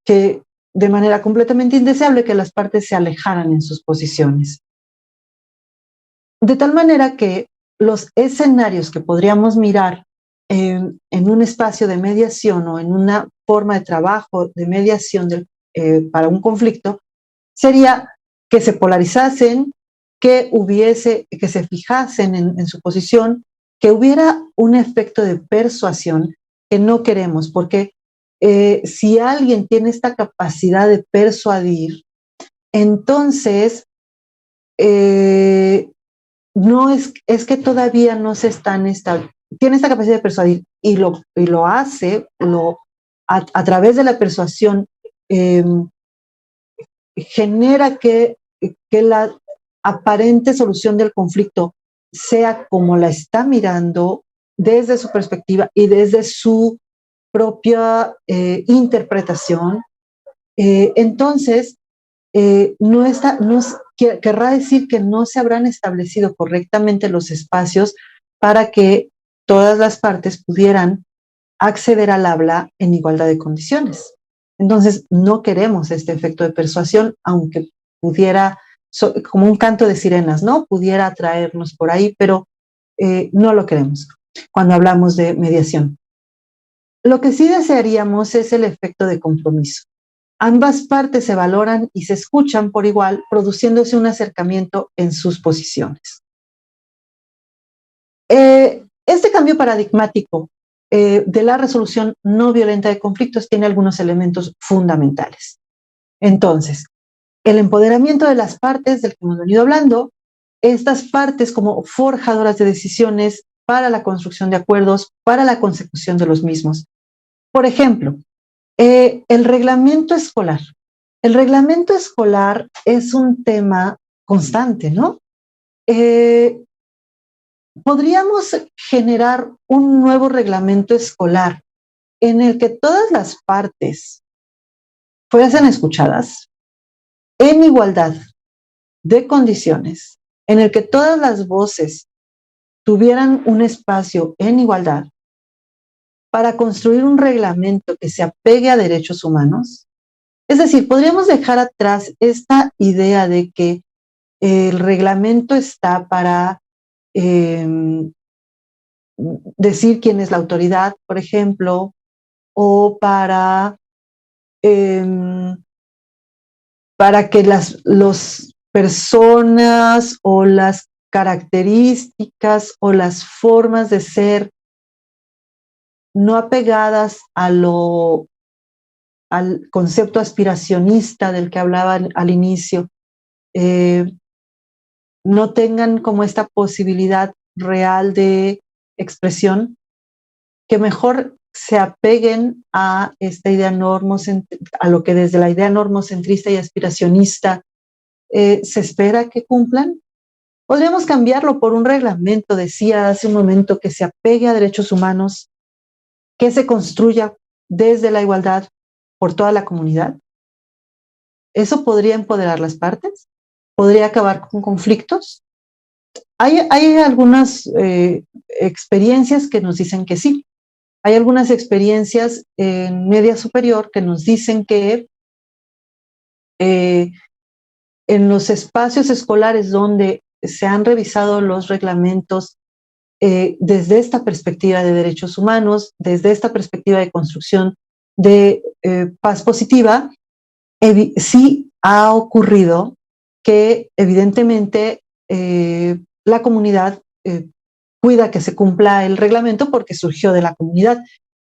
que de manera completamente indeseable que las partes se alejaran en sus posiciones. De tal manera que los escenarios que podríamos mirar en un espacio de mediación o en una forma de trabajo de mediación para un conflicto sería que se polarizasen, que se fijasen en su posición, que hubiera un efecto de persuasión que no queremos, porque si alguien tiene esta capacidad de persuadir, entonces no es que todavía no se están tiene esta capacidad de persuadir y lo hace a través de la persuasión, genera que la aparente solución del conflicto sea como la está mirando desde su perspectiva y desde su propia interpretación, entonces querrá decir que no se habrán establecido correctamente los espacios para que todas las partes pudieran acceder al habla en igualdad de condiciones. Entonces, no queremos este efecto de persuasión, aunque pudiera, como un canto de sirenas, ¿no? Pudiera atraernos por ahí, pero no lo queremos cuando hablamos de mediación. Lo que sí desearíamos es el efecto de compromiso. Ambas partes se valoran y se escuchan por igual, produciéndose un acercamiento en sus posiciones. Este cambio paradigmático de la resolución no violenta de conflictos tiene algunos elementos fundamentales. Entonces, el empoderamiento de las partes del que hemos venido hablando, estas partes como forjadoras de decisiones para la construcción de acuerdos, para la consecución de los mismos. Por ejemplo, el reglamento escolar. El reglamento escolar es un tema constante, ¿no? Podríamos generar un nuevo reglamento escolar en el que todas las partes fuesen escuchadas en igualdad de condiciones, en el que todas las voces tuvieran un espacio en igualdad para construir un reglamento que se apegue a derechos humanos. Es decir, podríamos dejar atrás esta idea de que el reglamento está para decir quién es la autoridad, por ejemplo, o para que las personas o las características o las formas de ser no apegadas al concepto aspiracionista del que hablaba al inicio, no tengan como esta posibilidad real de expresión, que mejor se apeguen a esta idea a lo que desde la idea normocentrista y aspiracionista se espera que cumplan. Podríamos cambiarlo por un reglamento, decía hace un momento, que se apegue a derechos humanos, que se construya desde la igualdad por toda la comunidad. Eso podría empoderar las partes, podría acabar con conflictos. Hay algunas experiencias que nos dicen que sí. Hay algunas experiencias en media superior que nos dicen que en los espacios escolares donde se han revisado los reglamentos desde esta perspectiva de derechos humanos, desde esta perspectiva de construcción de paz positiva, sí ha ocurrido que evidentemente la comunidad cuida que se cumpla el reglamento porque surgió de la comunidad.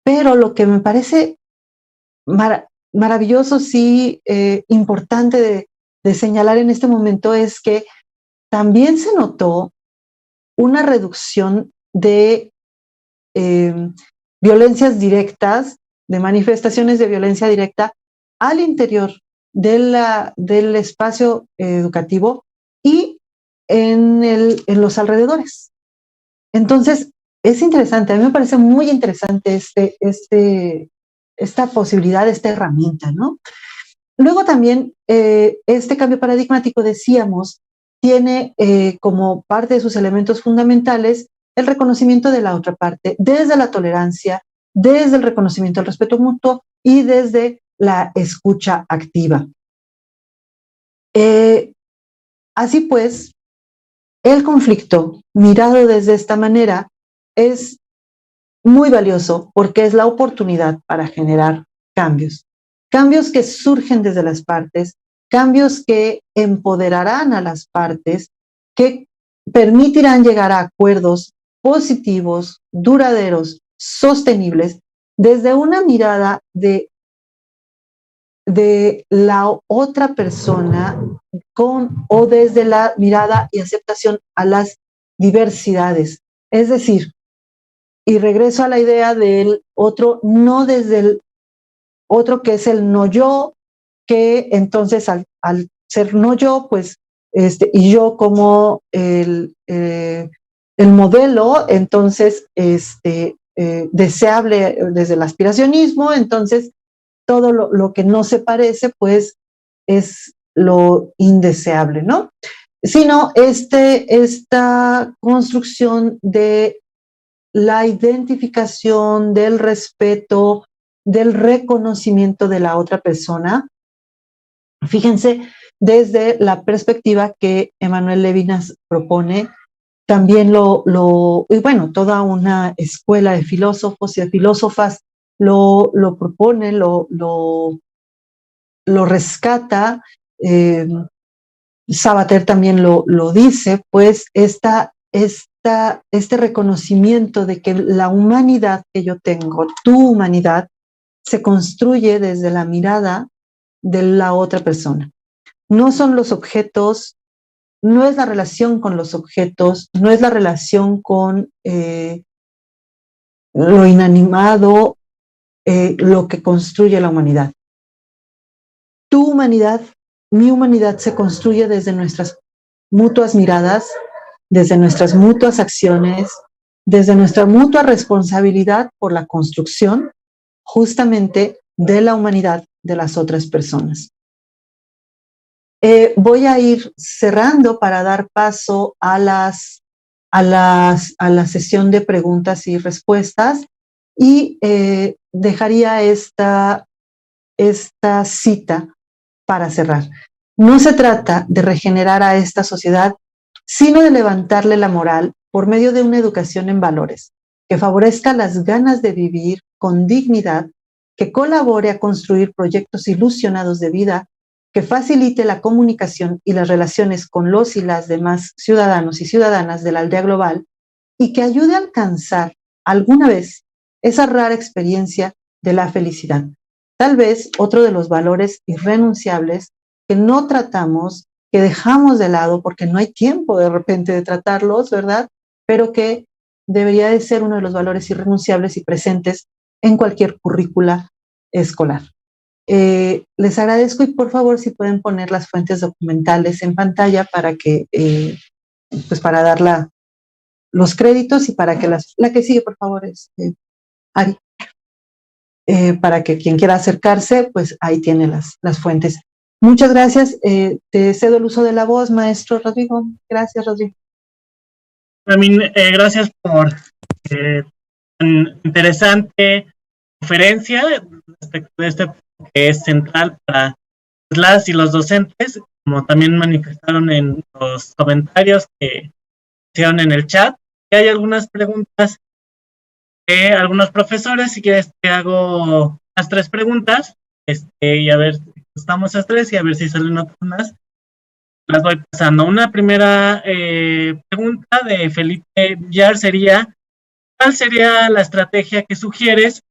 Pero lo que me parece maravilloso, sí, importante de señalar en este momento es que también se notó una reducción de violencias directas, de manifestaciones de violencia directa al interior del espacio educativo y en los alrededores. Entonces, es interesante, a mí me parece muy interesante esta posibilidad, esta herramienta, ¿no? Luego también, este cambio paradigmático, decíamos, tiene como parte de sus elementos fundamentales el reconocimiento de la otra parte, desde la tolerancia, desde el reconocimiento del respeto mutuo y desde la escucha activa. Así pues, el conflicto mirado desde esta manera es muy valioso porque es la oportunidad para generar cambios. Cambios que surgen desde las partes, cambios que empoderarán a las partes, que permitirán llegar a acuerdos positivos, duraderos, sostenibles, desde una mirada de la otra persona o desde la mirada y aceptación a las diversidades. Es decir, y regreso a la idea del otro, no desde el otro que es el no yo, que entonces al ser no yo, pues, y yo como el modelo, entonces, deseable desde el aspiracionismo, entonces, todo lo que no se parece, pues, es lo indeseable, ¿no? Sino esta construcción de la identificación, del respeto, del reconocimiento de la otra persona. Fíjense, desde la perspectiva que Emmanuel Levinas propone, también y bueno, toda una escuela de filósofos y de filósofas lo propone, lo rescata. Sabater también lo dice, pues este reconocimiento de que la humanidad que yo tengo, tu humanidad, se construye desde la mirada de la otra persona. No son los objetos, no es la relación con los objetos, no es la relación con lo inanimado, lo que construye la humanidad. Tu humanidad, mi humanidad se construye desde nuestras mutuas miradas, desde nuestras mutuas acciones, desde nuestra mutua responsabilidad por la construcción justamente de la humanidad de las otras personas. Voy a ir cerrando para dar paso a la sesión de preguntas y respuestas y dejaría esta cita para cerrar. No se trata de regenerar a esta sociedad, sino de levantarle la moral por medio de una educación en valores que favorezca las ganas de vivir con dignidad, que colabore a construir proyectos ilusionados de vida, que facilite la comunicación y las relaciones con los y las demás ciudadanos y ciudadanas de la aldea global y que ayude a alcanzar alguna vez esa rara experiencia de la felicidad. Tal vez otro de los valores irrenunciables que no tratamos, que dejamos de lado porque no hay tiempo de repente de tratarlos, ¿verdad? Pero que debería de ser uno de los valores irrenunciables y presentes en cualquier currícula escolar. Les agradezco y por favor si pueden poner las fuentes documentales en pantalla para que, pues para dar los créditos y para que la que sigue, por favor, Ari. Para que quien quiera acercarse, pues ahí tiene las fuentes. Muchas gracias. Te cedo el uso de la voz, maestro Rodrigo. Gracias, Rodrigo. También gracias por tan interesante conferencia respecto de este que es central para las y los docentes, como también manifestaron en los comentarios que hicieron en el chat. Y hay algunas preguntas de algunos profesores. Si quieres te hago las 3 preguntas y a ver, estamos a 3 y a ver si salen otras más. Las voy pasando. Una primera pregunta de Felipe Villar sería: ¿cuál sería la estrategia que sugieres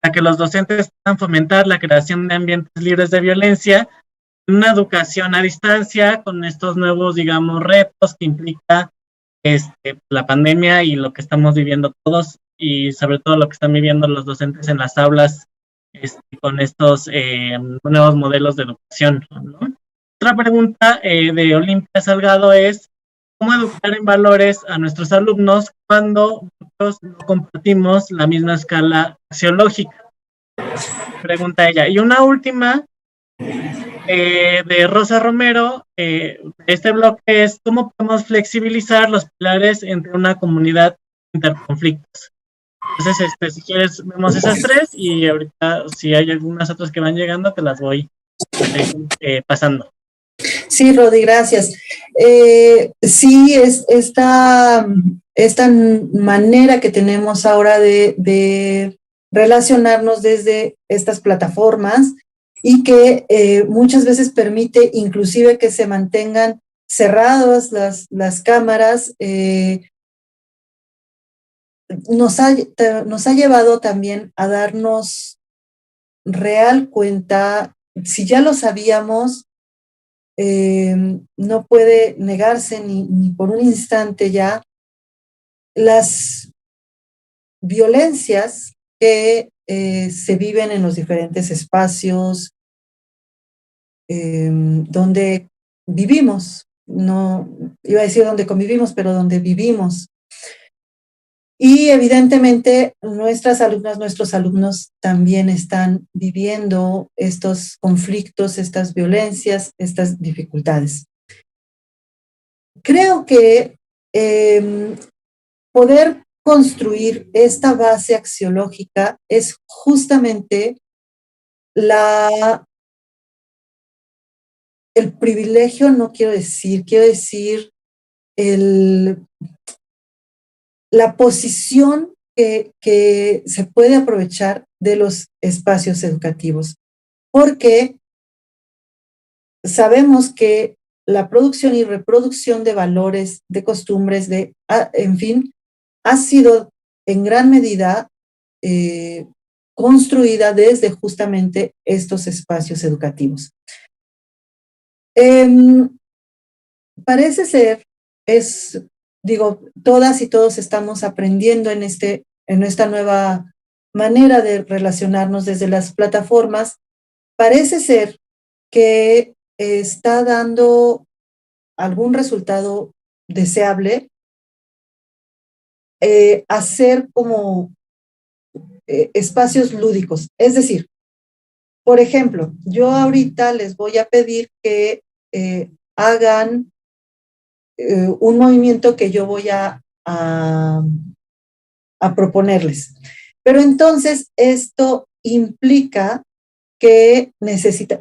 para que los docentes puedan fomentar la creación de ambientes libres de violencia, una educación a distancia con estos nuevos, digamos, retos que implica la pandemia y lo que estamos viviendo todos, y sobre todo lo que están viviendo los docentes en las aulas con estos nuevos modelos de educación, ¿no? Otra pregunta de Olimpia Salgado es: ¿cómo educar en valores a nuestros alumnos cuando nosotros no compartimos la misma escala axiológica? Pregunta ella. Y una última de Rosa Romero, este bloque es: ¿cómo podemos flexibilizar los pilares entre una comunidad interconflictos? Entonces, si quieres, vemos esas 3 y ahorita si hay algunas otras que van llegando, te las voy pasando. Sí, Rodi, gracias. Sí, es esta manera que tenemos ahora de relacionarnos desde estas plataformas y que muchas veces permite inclusive que se mantengan cerradas las cámaras, nos ha llevado también a darnos real cuenta, si ya lo sabíamos, no puede negarse ni por un instante ya las violencias que se viven en los diferentes espacios, donde vivimos, no iba a decir donde convivimos, pero donde vivimos. Y evidentemente nuestras alumnas, nuestros alumnos también están viviendo estos conflictos, estas violencias, estas dificultades. Creo que poder construir esta base axiológica es justamente el privilegio, no quiero decir la posición que se puede aprovechar de los espacios educativos, porque sabemos que la producción y reproducción de valores, de costumbres, en fin, ha sido en gran medida construida desde justamente estos espacios educativos. Parece ser, todas y todos estamos aprendiendo en esta nueva manera de relacionarnos desde las plataformas. Parece ser que está dando algún resultado deseable, hacer como espacios lúdicos. Es decir, por ejemplo, yo ahorita les voy a pedir que hagan un movimiento que yo voy a proponerles. Pero entonces esto implica que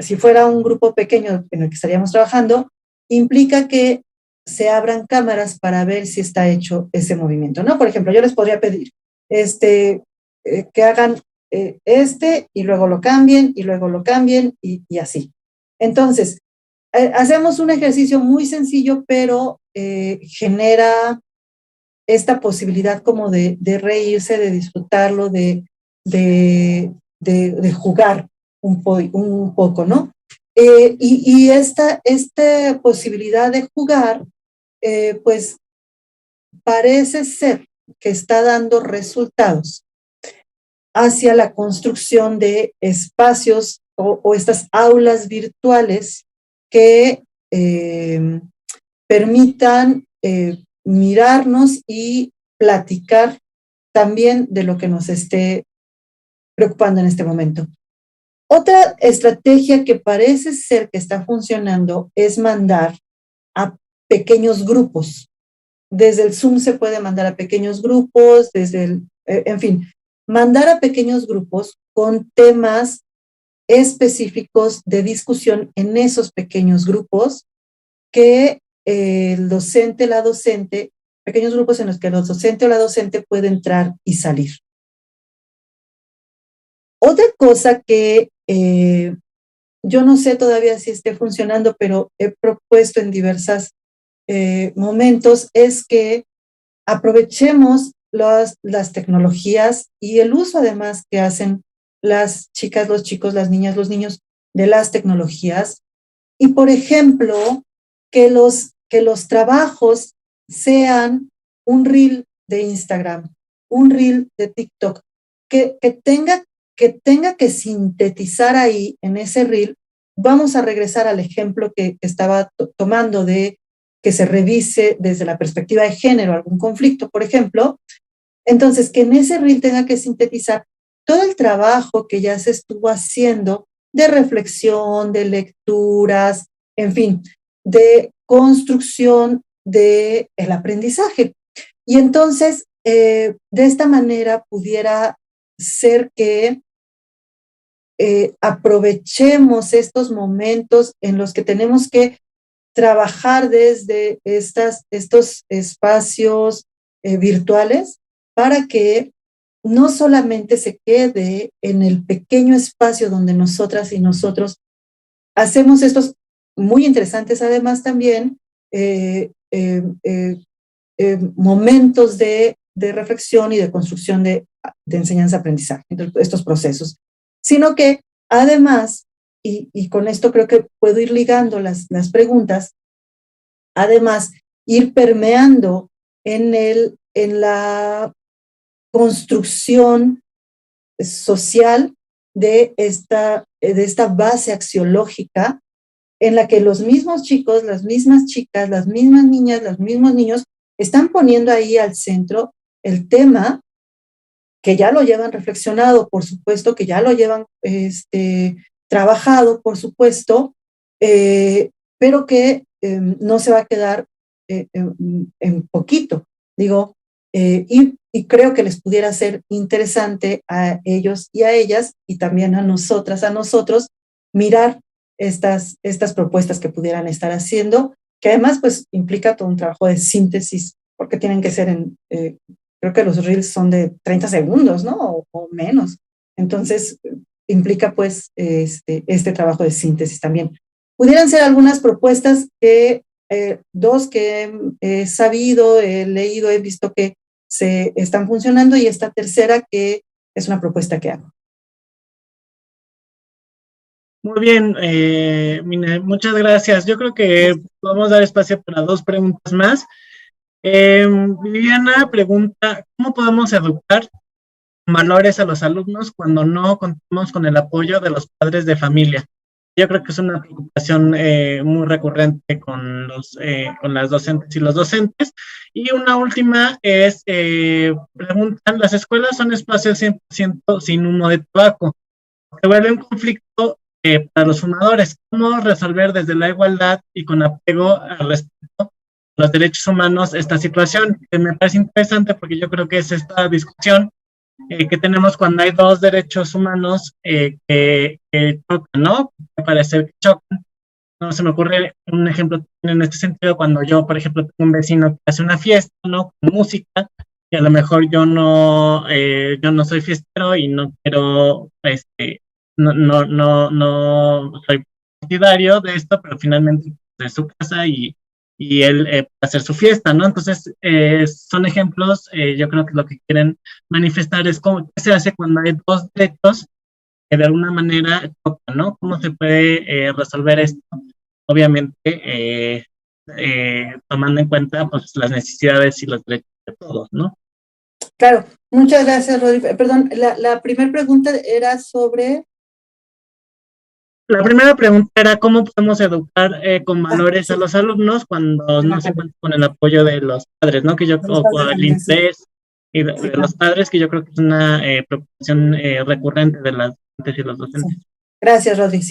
si fuera un grupo pequeño en el que estaríamos trabajando, implica que se abran cámaras para ver si está hecho ese movimiento, ¿no? Por ejemplo, yo les podría pedir que hagan y luego lo cambien, y luego lo cambien, y así. Entonces, hacemos un ejercicio muy sencillo, pero genera esta posibilidad como de reírse, de disfrutarlo, de jugar un poco, ¿no? Y esta posibilidad de jugar, pues parece ser que está dando resultados hacia la construcción de espacios o estas aulas virtuales que permitan mirarnos y platicar también de lo que nos esté preocupando en este momento. Otra estrategia que parece ser que está funcionando es mandar a pequeños grupos. Desde el Zoom se puede mandar a pequeños grupos, en fin, mandar a pequeños grupos con temas específicos de discusión en esos pequeños grupos que el docente, la docente, pequeños grupos en los que el docente o la docente puede entrar y salir. Otra cosa que yo no sé todavía si esté funcionando, pero he propuesto en diversos momentos, es que aprovechemos las tecnologías y el uso además que hacen las chicas, los chicos, las niñas, los niños de las tecnologías. Y, por ejemplo, que los trabajos sean un reel de Instagram, un reel de TikTok, que tenga que sintetizar ahí en ese reel. Vamos a regresar al ejemplo que estaba tomando de que se revise desde la perspectiva de género algún conflicto, por ejemplo. Entonces, que en ese reel tenga que sintetizar todo el trabajo que ya se estuvo haciendo de reflexión, de lecturas, en fin, de construcción del aprendizaje. Y entonces, de esta manera pudiera ser que aprovechemos estos momentos en los que tenemos que trabajar desde estos espacios virtuales para que no solamente se quede en el pequeño espacio donde nosotras y nosotros hacemos estos muy interesantes, además también momentos de reflexión y de construcción de enseñanza-aprendizaje, estos procesos, sino que además, y con esto creo que puedo ir ligando las preguntas, además ir permeando en la construcción social de esta base axiológica en la que los mismos chicos, las mismas chicas, las mismas niñas, los mismos niños están poniendo ahí al centro el tema, que ya lo llevan reflexionado, por supuesto, que ya lo llevan trabajado, por supuesto, pero que no se va a quedar en poquito, digo, y creo que les pudiera ser interesante a ellos y a ellas, y también a nosotras, a nosotros, mirar estas propuestas que pudieran estar haciendo, que además pues implica todo un trabajo de síntesis, porque tienen que ser creo que los reels son de 30 segundos, ¿no? O menos. Entonces, implica pues este trabajo de síntesis también. Pudieran ser algunas propuestas que, dos que he sabido, he leído, he visto que se están funcionando, y esta tercera que es una propuesta que hago. Muy bien, Mine, muchas gracias. Yo creo que podemos dar espacio para 2 preguntas más. Viviana pregunta, ¿cómo podemos educar valores a los alumnos cuando no contamos con el apoyo de los padres de familia? Yo creo que es una preocupación muy recurrente con las docentes y los docentes. Y una última es, preguntan, ¿las escuelas son espacios 100% sin humo de tabaco? Se vuelve un conflicto para los fumadores. ¿Cómo resolver desde la igualdad y con apego al respeto a los derechos humanos esta situación? Que me parece interesante porque yo creo que es esta discusión que tenemos cuando hay 2 derechos humanos que chocan, ¿no? Me parece que chocan. No se me ocurre un ejemplo en este sentido cuando yo, por ejemplo, tengo un vecino que hace una fiesta, ¿no? Con música, y a lo mejor yo no soy fiestero y no quiero, no soy partidario de esto, pero finalmente es su casa y él puede hacer su fiesta, ¿no? Entonces, son ejemplos, yo creo que lo que quieren manifestar es qué se hace cuando hay 2 derechos que de alguna manera chocan, ¿no? ¿Cómo se puede resolver esto? Obviamente, tomando en cuenta pues, las necesidades y los derechos de todos, ¿no? Claro, muchas gracias, Rodrigo. Perdón, la primera pregunta era sobre... La primera pregunta era cómo podemos educar con valores a los alumnos cuando no se cuenta con el apoyo de los padres, ¿no? O con el interés y de los padres, que yo creo que es una preocupación recurrente de las docentes y los docentes. Sí. Gracias, Rodri.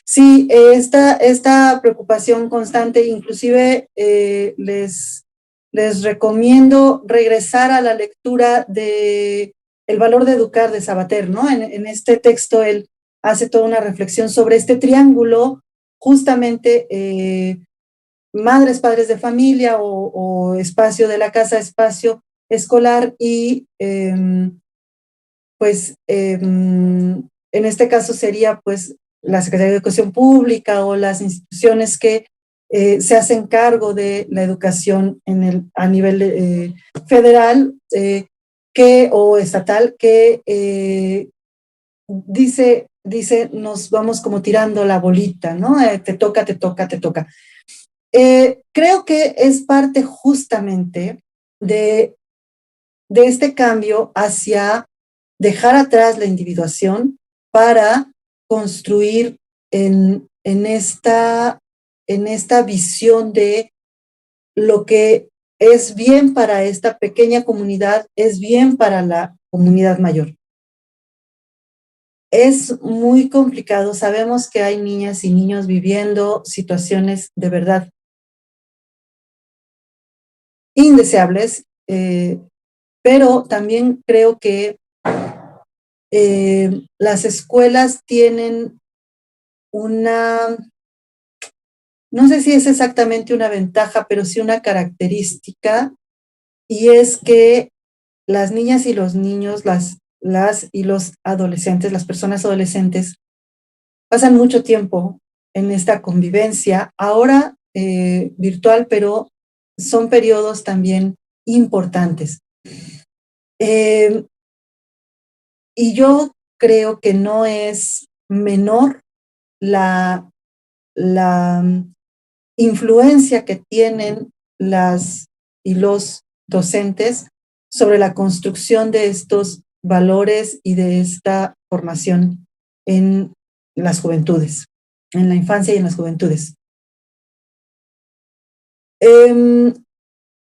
Sí, esta preocupación constante, inclusive les recomiendo regresar a la lectura de El valor de educar de Sabater, ¿no? En este texto él hace toda una reflexión sobre este triángulo, justamente madres, padres de familia o espacio de la casa, espacio escolar y en este caso sería pues la Secretaría de Educación Pública o las instituciones que se hacen cargo de la educación a nivel federal o estatal, que dice, nos vamos como tirando la bolita, ¿no? Te toca. Creo que es parte justamente de este cambio hacia dejar atrás la individuación para construir en esta visión de lo que es bien para esta pequeña comunidad, es bien para la comunidad mayor. Es muy complicado, sabemos que hay niñas y niños viviendo situaciones de verdad indeseables, pero también creo que las escuelas tienen no sé si es exactamente una ventaja, pero sí una característica, y es que las niñas y los niños, las y los adolescentes, las personas adolescentes, pasan mucho tiempo en esta convivencia, ahora virtual, pero son periodos también importantes. Y yo creo que no es menor la influencia que tienen las y los docentes sobre la construcción de estos valores y de esta formación en las juventudes. en la infancia y en las juventudes.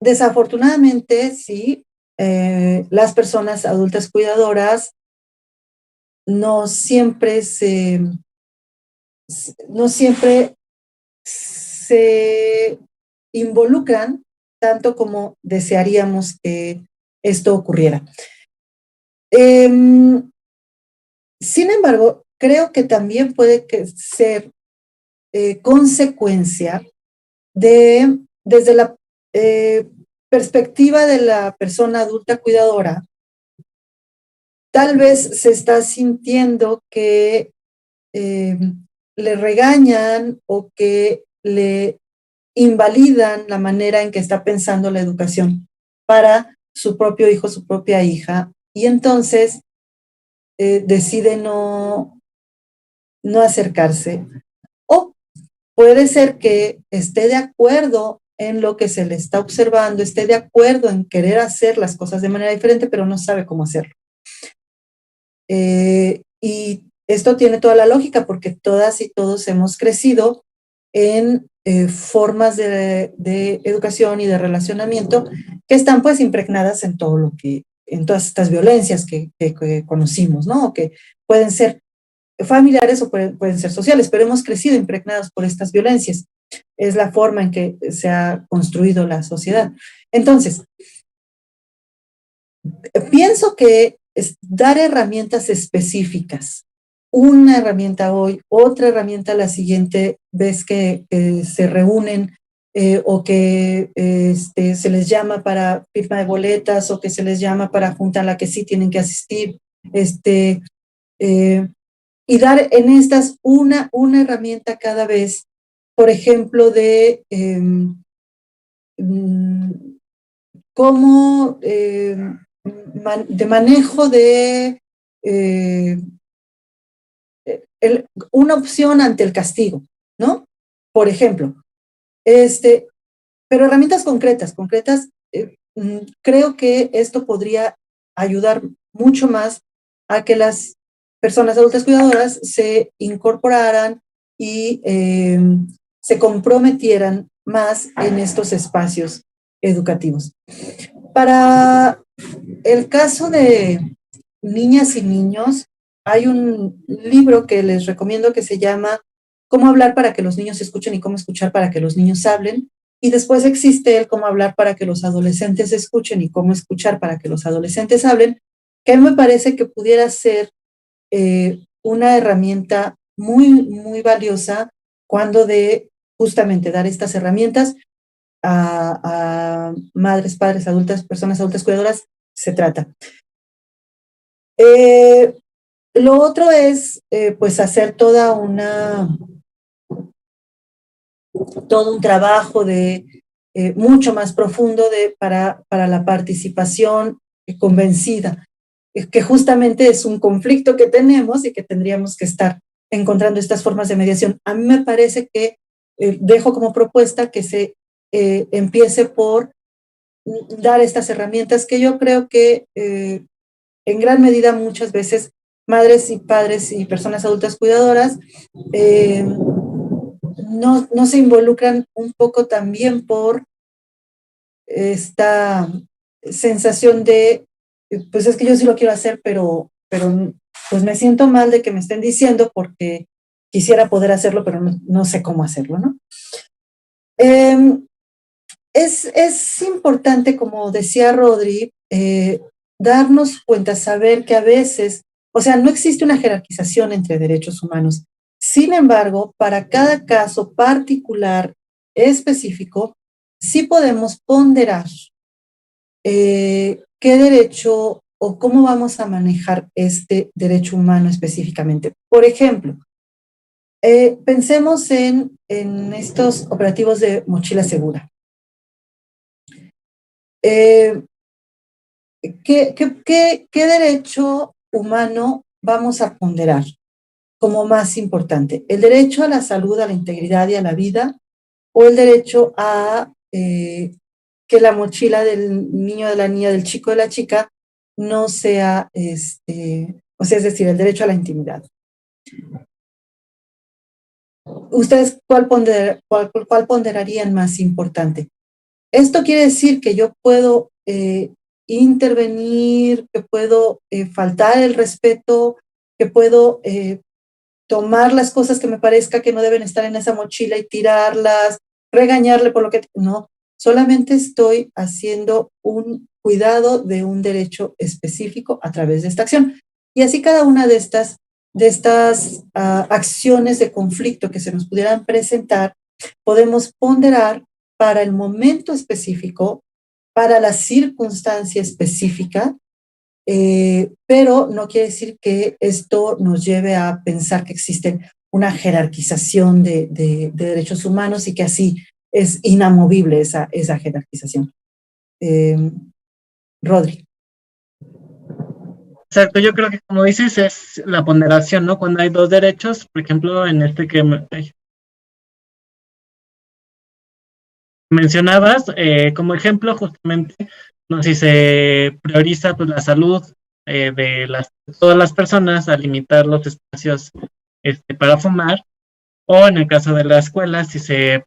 Desafortunadamente, sí, las personas adultas cuidadoras no siempre se involucran tanto como desearíamos que esto ocurriera. Sin embargo, creo que también puede ser consecuencia desde la perspectiva de la persona adulta cuidadora, tal vez se está sintiendo que le regañan o que le invalidan la manera en que está pensando la educación para su propio hijo, su propia hija, y entonces decide no acercarse. O puede ser que esté de acuerdo en lo que se le está observando, esté de acuerdo en querer hacer las cosas de manera diferente, pero no sabe cómo hacerlo. Y esto tiene toda la lógica porque todas y todos hemos crecido en formas de educación y de relacionamiento que están pues impregnadas en todo lo que, en todas estas violencias que conocimos, ¿no? O que pueden ser familiares o pueden ser sociales, pero hemos crecido impregnados por estas violencias. Es la forma en que se ha construido la sociedad. Entonces, pienso que es dar herramientas específicas, una herramienta hoy, otra herramienta la siguiente vez que se reúnen o que se les llama para firma de boletas o que se les llama para junta a la que sí tienen que asistir, y dar en estas una herramienta cada vez, por ejemplo, de cómo de manejo de una opción ante el castigo, ¿no? Por ejemplo, pero herramientas concretas, creo que esto podría ayudar mucho más a que las personas adultas cuidadoras se incorporaran y se comprometieran más en estos espacios educativos. Para el caso de niñas y niños, hay un libro que les recomiendo que se llama Cómo hablar para que los niños escuchen y cómo escuchar para que los niños hablen. Y después existe el cómo hablar para que los adolescentes escuchen y cómo escuchar para que los adolescentes hablen, que a mí me parece que pudiera ser una herramienta muy, muy valiosa cuando de justamente dar estas herramientas a madres, padres, adultas, personas adultas cuidadoras se trata. Lo otro es pues hacer todo un trabajo de mucho más profundo para la participación convencida, que justamente es un conflicto que tenemos y que tendríamos que estar encontrando estas formas de mediación. A mí me parece que dejo como propuesta que se empiece por dar estas herramientas que yo creo que en gran medida muchas veces madres y padres y personas adultas cuidadoras no se involucran un poco también por esta sensación de, pues es que yo sí lo quiero hacer, pero pues me siento mal de que me estén diciendo porque quisiera poder hacerlo, pero no sé cómo hacerlo, ¿no? Es importante, como decía Rodri, darnos cuenta, saber que a veces, o sea, no existe una jerarquización entre derechos humanos. Sin embargo, para cada caso particular específico, sí podemos ponderar qué derecho o cómo vamos a manejar este derecho humano específicamente. Por ejemplo, pensemos en estos operativos de mochila segura. ¿Qué derecho humano vamos a ponderar como más importante? ¿El derecho a la salud, a la integridad y a la vida? ¿O el derecho a que la mochila del niño, de la niña, del chico, de la chica no sea, o sea, es decir, el derecho a la intimidad? ¿Ustedes cuál ponderarían más importante? Esto quiere decir que yo puedo intervenir, que puedo faltar el respeto, que puedo tomar las cosas que me parezca que no deben estar en esa mochila y tirarlas, regañarle por lo que... No, solamente estoy haciendo un cuidado de un derecho específico a través de esta acción. Y así cada una de estas acciones de conflicto que se nos pudieran presentar, podemos ponderar para el momento específico, para la circunstancia específica, pero no quiere decir que esto nos lleve a pensar que existe una jerarquización de derechos humanos y que así es inamovible esa jerarquización. Rodri. Exacto, yo creo que como dices es la ponderación, ¿no? Cuando hay dos derechos, por ejemplo, en este que mencionabas, como ejemplo, justamente, no si se prioriza pues la salud de todas las personas a limitar los espacios para fumar, o en el caso de la escuela, si se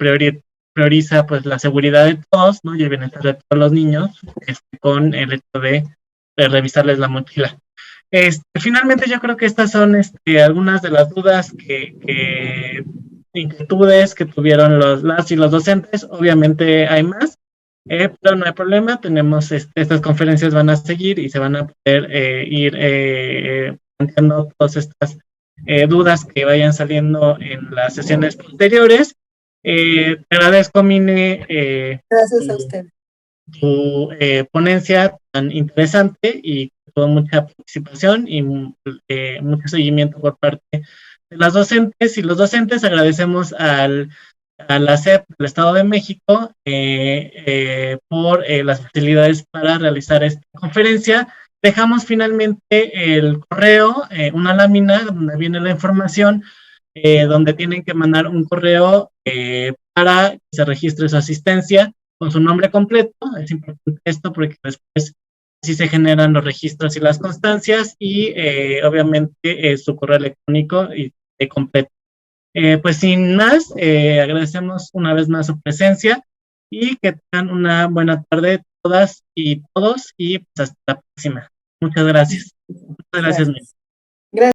prioriza pues la seguridad de todos, ¿no? Y el bienestar de todos los niños, con el hecho de revisarles la mochila. Finalmente yo creo que estas son algunas de las dudas inquietudes que tuvieron las y los docentes. Obviamente hay más, pero no hay problema. Tenemos estas conferencias van a seguir y se van a poder ir planteando todas estas dudas que vayan saliendo en las sesiones posteriores. Te agradezco, Mine, gracias a usted. Tu ponencia tan interesante y tuvo mucha participación y mucho seguimiento por parte de las docentes y los docentes. Agradecemos a la SEP del Estado de México por las facilidades para realizar esta conferencia. Dejamos finalmente el correo, una lámina donde viene la información, donde tienen que mandar un correo para que se registre su asistencia con su nombre completo. Es importante esto porque después sí se generan los registros y las constancias y obviamente su correo electrónico y completo. Pues sin más, agradecemos una vez más su presencia y que tengan una buena tarde todas y todos y pues hasta la próxima. Muchas gracias. Muchas gracias. Gracias.